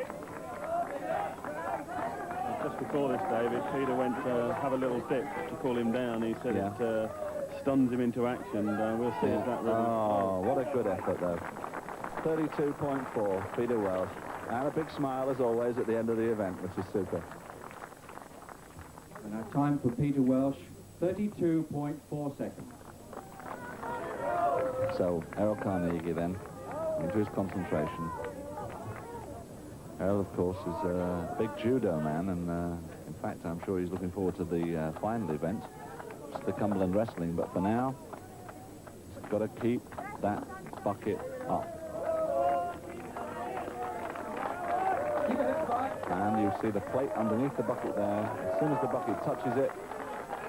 Speaker 4: Just before this, David, Peter went to have a little dip to cool him down. He said it stuns him into action. We'll see if that really...
Speaker 2: Oh, what a good effort, though. 32.4, Peter Welsh. And a big smile, as always, at the end of the event, which is super.
Speaker 6: And our time for Peter Welsh, 32.4 seconds.
Speaker 2: So, Errol Carnegie then, into his concentration. Errol, of course, is a big judo man, and in fact, I'm sure he's looking forward to the final event, it's the Cumberland Wrestling, but for now, he's got to keep that bucket up. And you see the plate underneath the bucket there. As soon as the bucket touches it,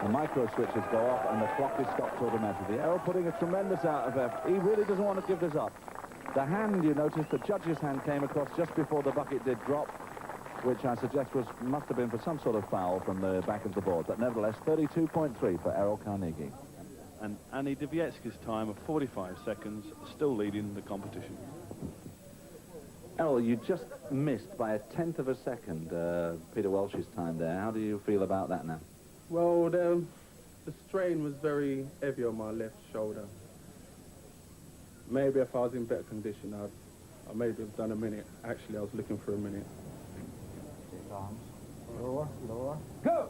Speaker 2: the micro switches go off and the clock is stopped automatically. Errol putting a tremendous out of effort. He really doesn't want to give this up. The hand, you notice, the judge's hand came across just before the bucket did drop, which I suggest must have been for some sort of foul from the back of the board. But nevertheless, 32.3 for Errol Carnegie.
Speaker 4: And Andy Drzewiecki's time of 45 seconds, still leading the competition.
Speaker 2: Errol, you just missed by 1/10 of a second Peter Welsh's time there. How do you feel about that now?
Speaker 11: Well, the strain was very heavy on my left shoulder. Maybe if I was in better condition, I maybe have done a minute. Actually, I was looking for a minute.
Speaker 13: Lower, lower.
Speaker 6: Go!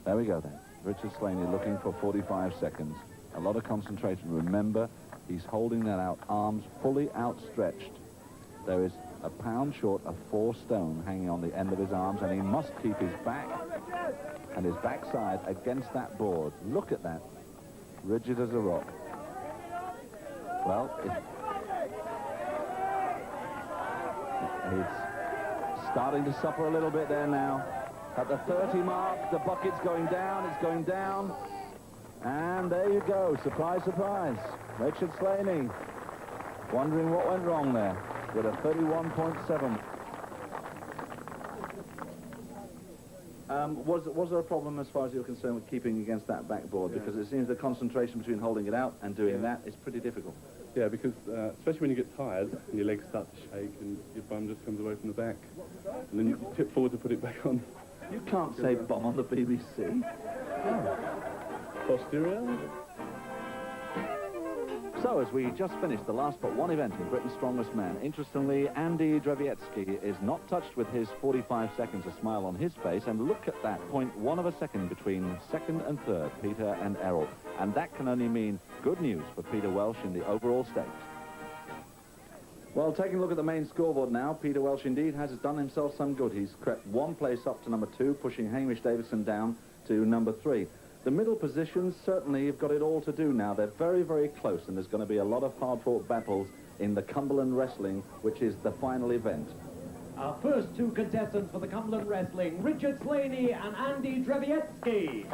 Speaker 2: There we go then. Richard Slaney looking for 45 seconds. A lot of concentration. Remember, he's holding that out, arms fully outstretched. There is a pound short of 4 stone hanging on the end of his arms, and he must keep his back and his backside against that board. Look at that. Rigid as a rock. Well, he's starting to suffer a little bit there now. At the 30 mark, the bucket's going down, it's going down. And there you go, surprise, surprise. Richard Slaney, wondering what went wrong there, with a 31.7. Was there a problem as far as you're concerned with keeping against that backboard?
Speaker 9: Yeah.
Speaker 2: Because it seems the concentration between holding it out and doing that is pretty difficult.
Speaker 9: Yeah, because especially when you get tired and your legs start to shake and your bum just comes away from the back, and then you tip forward to put it back on.
Speaker 2: You can't say bum on the BBC.
Speaker 9: Posterior.
Speaker 2: So, as we just finished the last but one event in Britain's Strongest Man, interestingly, Andy Drzewiecki is not touched with his 45 seconds, a smile on his face, and look at that, 0.1 of a second between second and third, Peter and Errol. And that can only mean good news for Peter Welsh in the overall stakes. Well, taking a look at the main scoreboard now, Peter Welsh indeed has done himself some good. He's crept 1 place up to number 2, pushing Hamish Davison down to number 3. The middle positions certainly have got it all to do now. They're very, very close, and there's going to be a lot of hard-fought battles in the Cumberland Wrestling, which is the final event.
Speaker 6: Our first 2 contestants for the Cumberland Wrestling, Richard Slaney and Andy Drzewiecki.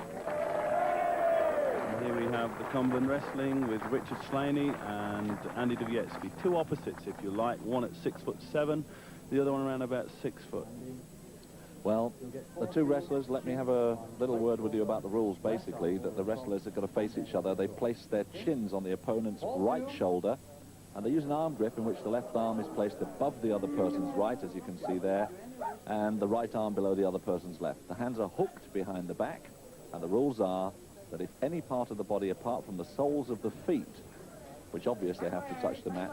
Speaker 4: Here we have the Cumberland Wrestling with Richard Slaney and Andy Drzewiecki. 2 opposites, if you like. One at 6'7", the other one around about 6 foot.
Speaker 2: Well, the 2 wrestlers, let me have a little word with you about the rules, basically, that the wrestlers are going to face each other. They place their chins on the opponent's right shoulder, and they use an arm grip in which the left arm is placed above the other person's right, as you can see there, and the right arm below the other person's left. The hands are hooked behind the back, and the rules are that if any part of the body apart from the soles of the feet, which obviously have to touch the mat,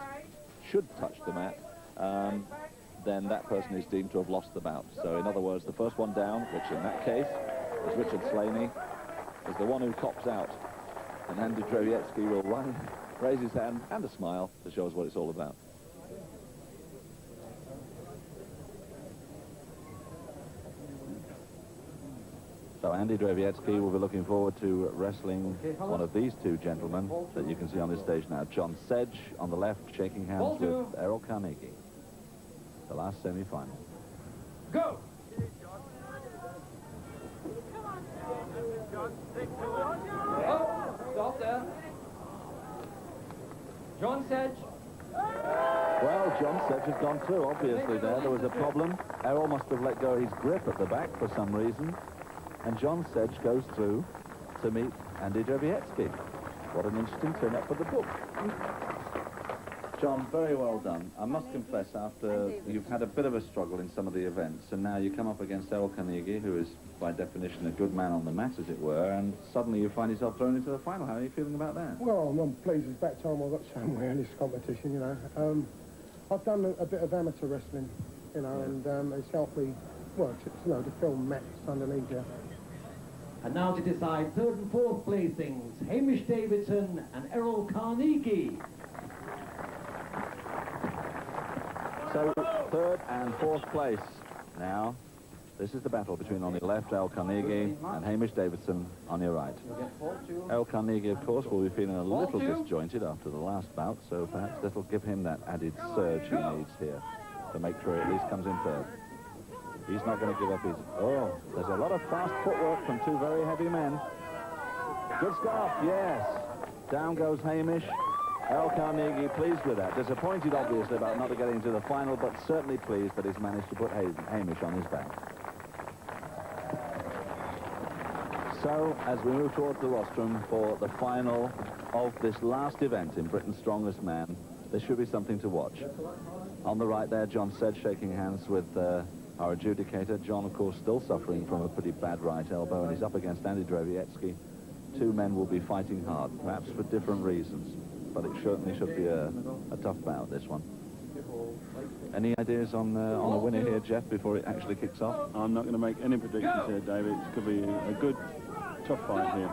Speaker 2: should touch the mat, then that person is deemed to have lost the bout. So in other words, the first one down, which in that case is Richard Slaney, is the one who cops out. And Andy Drzewiecki will raise his hand and a smile to show us what it's all about. So Andy Drevietsky will be looking forward to wrestling one of these two gentlemen that you can see on this stage now. John Sedge on the left, shaking hands with Errol Carnegie. The last semi-final.
Speaker 6: Go!
Speaker 8: Oh, stop there. John Sedge.
Speaker 2: Well, John Sedge has gone through, obviously, there. There was a problem. Errol must have let go of his grip at the back for some reason. And John Sedge goes through to meet Andy Drevietsky. What an interesting turn-up for the book. John, very well done. I must confess, after you've had a bit of a struggle in some of the events, and now you come up against Errol Carnegie, who is, by definition, a good man on the mat, as it were, and suddenly you find yourself thrown into the final. How are you feeling about that?
Speaker 14: Well, I'm pleased. It's about time I got somewhere in this competition, you know. I've done a bit of amateur wrestling, you know, and it's helped me, well, to film matches underneath you.
Speaker 6: And now to decide third and fourth placings, Hamish Davidson and Errol Carnegie.
Speaker 2: So, third and fourth place now. This is the battle between, on your left, Errol Carnegie and Hamish Davidson on your right. Errol Carnegie, of course, will be feeling a little disjointed after the last bout, so perhaps that'll give him that added surge he needs here to make sure he at least comes in third. He's not going to give up his... Oh, there's a lot of fast footwork from two very heavy men. Good stuff, yes. Down goes Hamish. Errol Carnegie pleased with that. Disappointed, obviously, about not getting to the final, but certainly pleased that he's managed to put Hamish on his back. So, as we move towards the rostrum for the final of this last event in Britain's Strongest Man, there should be something to watch. On the right there, John Sedge shaking hands with our adjudicator. John, of course, still suffering from a pretty bad right elbow, and he's up against Andy Drevietsky. Two men will be fighting hard, perhaps for different reasons, but it certainly should be a tough bout, this one. Any ideas on a winner here, Jeff, before it actually kicks off?
Speaker 4: I'm not going to make any predictions here, David. It could be a good, tough fight here.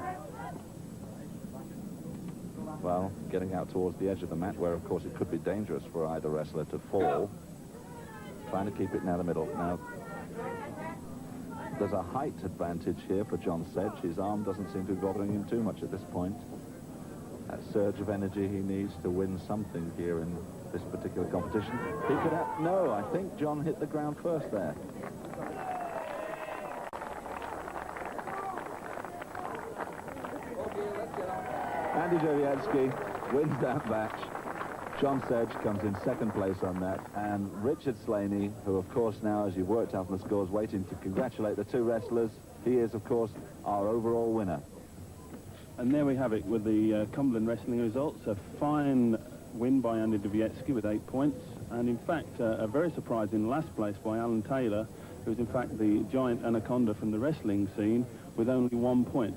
Speaker 2: Well, getting out towards the edge of the mat, where, of course, it could be dangerous for either wrestler to fall. Trying to keep it now the middle. Now, there's a height advantage here for John Sedge. His arm doesn't seem to be bothering him too much at this point. That surge of energy he needs to win something here in this particular competition. He could have... No, I think John hit the ground first there. Andy Drevietsky wins that match. John Sedge comes in second place on that, and Richard Slaney, who of course now, as you've worked out from the scores, waiting to congratulate the two wrestlers, he is of course our overall winner.
Speaker 4: And there we have it with the Cumberland Wrestling results. A fine win by Andy Drevietsky with 8 points, and in fact a very surprising last place by Alan Taylor, who's in fact the giant anaconda from the wrestling scene, with only 1 point.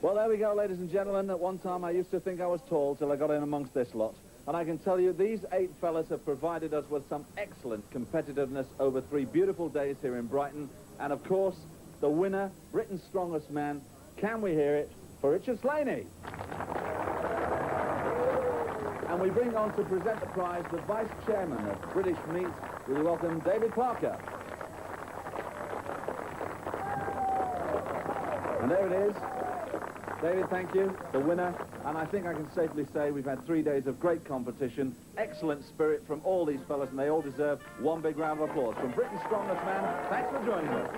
Speaker 1: Well, there we go, ladies and gentlemen. At one time, I used to think I was tall till I got in amongst this lot. And I can tell you, these 8 fellas have provided us with some excellent competitiveness over 3 beautiful days here in Brighton. And, of course, the winner, Britain's Strongest Man. Can we hear it for Richard Slaney? And we bring on to present the prize the Vice Chairman of British Meat. We welcome David Parker. And there it is. David, thank you, the winner, and I think I can safely say we've had 3 days of great competition, excellent spirit from all these fellas, and they all deserve one big round of applause. From Britain's Strongest Man, thanks for joining us.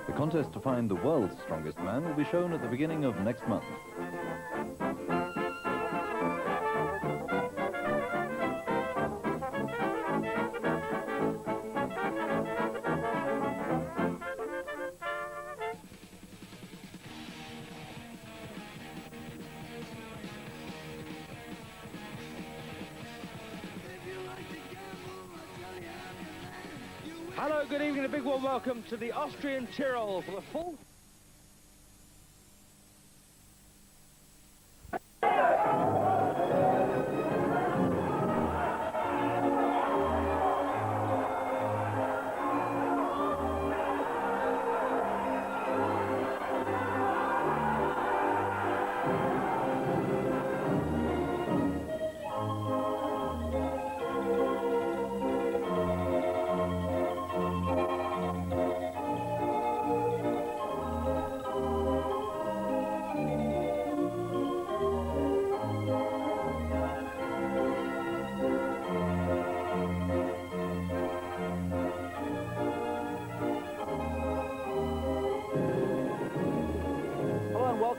Speaker 15: The contest to find the world's strongest man will be shown at the beginning of next month.
Speaker 16: Hello, good evening, a big warm welcome to the Austrian Tyrrell for the full...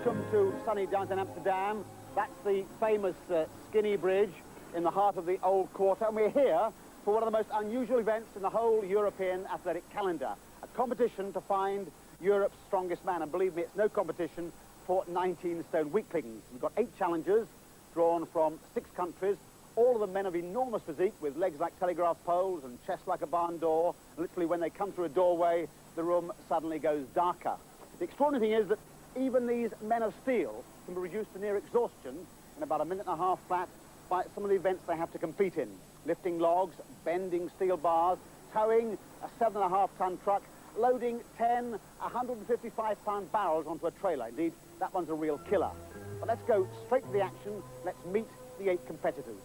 Speaker 17: Welcome to sunny downtown Amsterdam. That's the famous Skinny Bridge in the heart of the Old Quarter, and we're here for one of the most unusual events in the whole European athletic calendar, a competition to find Europe's strongest man. And believe me, it's no competition for 19-stone weaklings. We've got 8 challengers drawn from 6 countries, all of them men of enormous physique with legs like telegraph poles and chests like a barn door. Literally, when they come through a doorway, the room suddenly goes darker. The extraordinary thing is that even these men of steel can be reduced to near exhaustion in about a minute and a half flat by some of the events they have to compete in. Lifting logs, bending steel bars, towing a 7.5-ton truck, loading 10 155-pound barrels onto a trailer. Indeed, that one's a real killer. But let's go straight to the action. Let's meet the 8 competitors.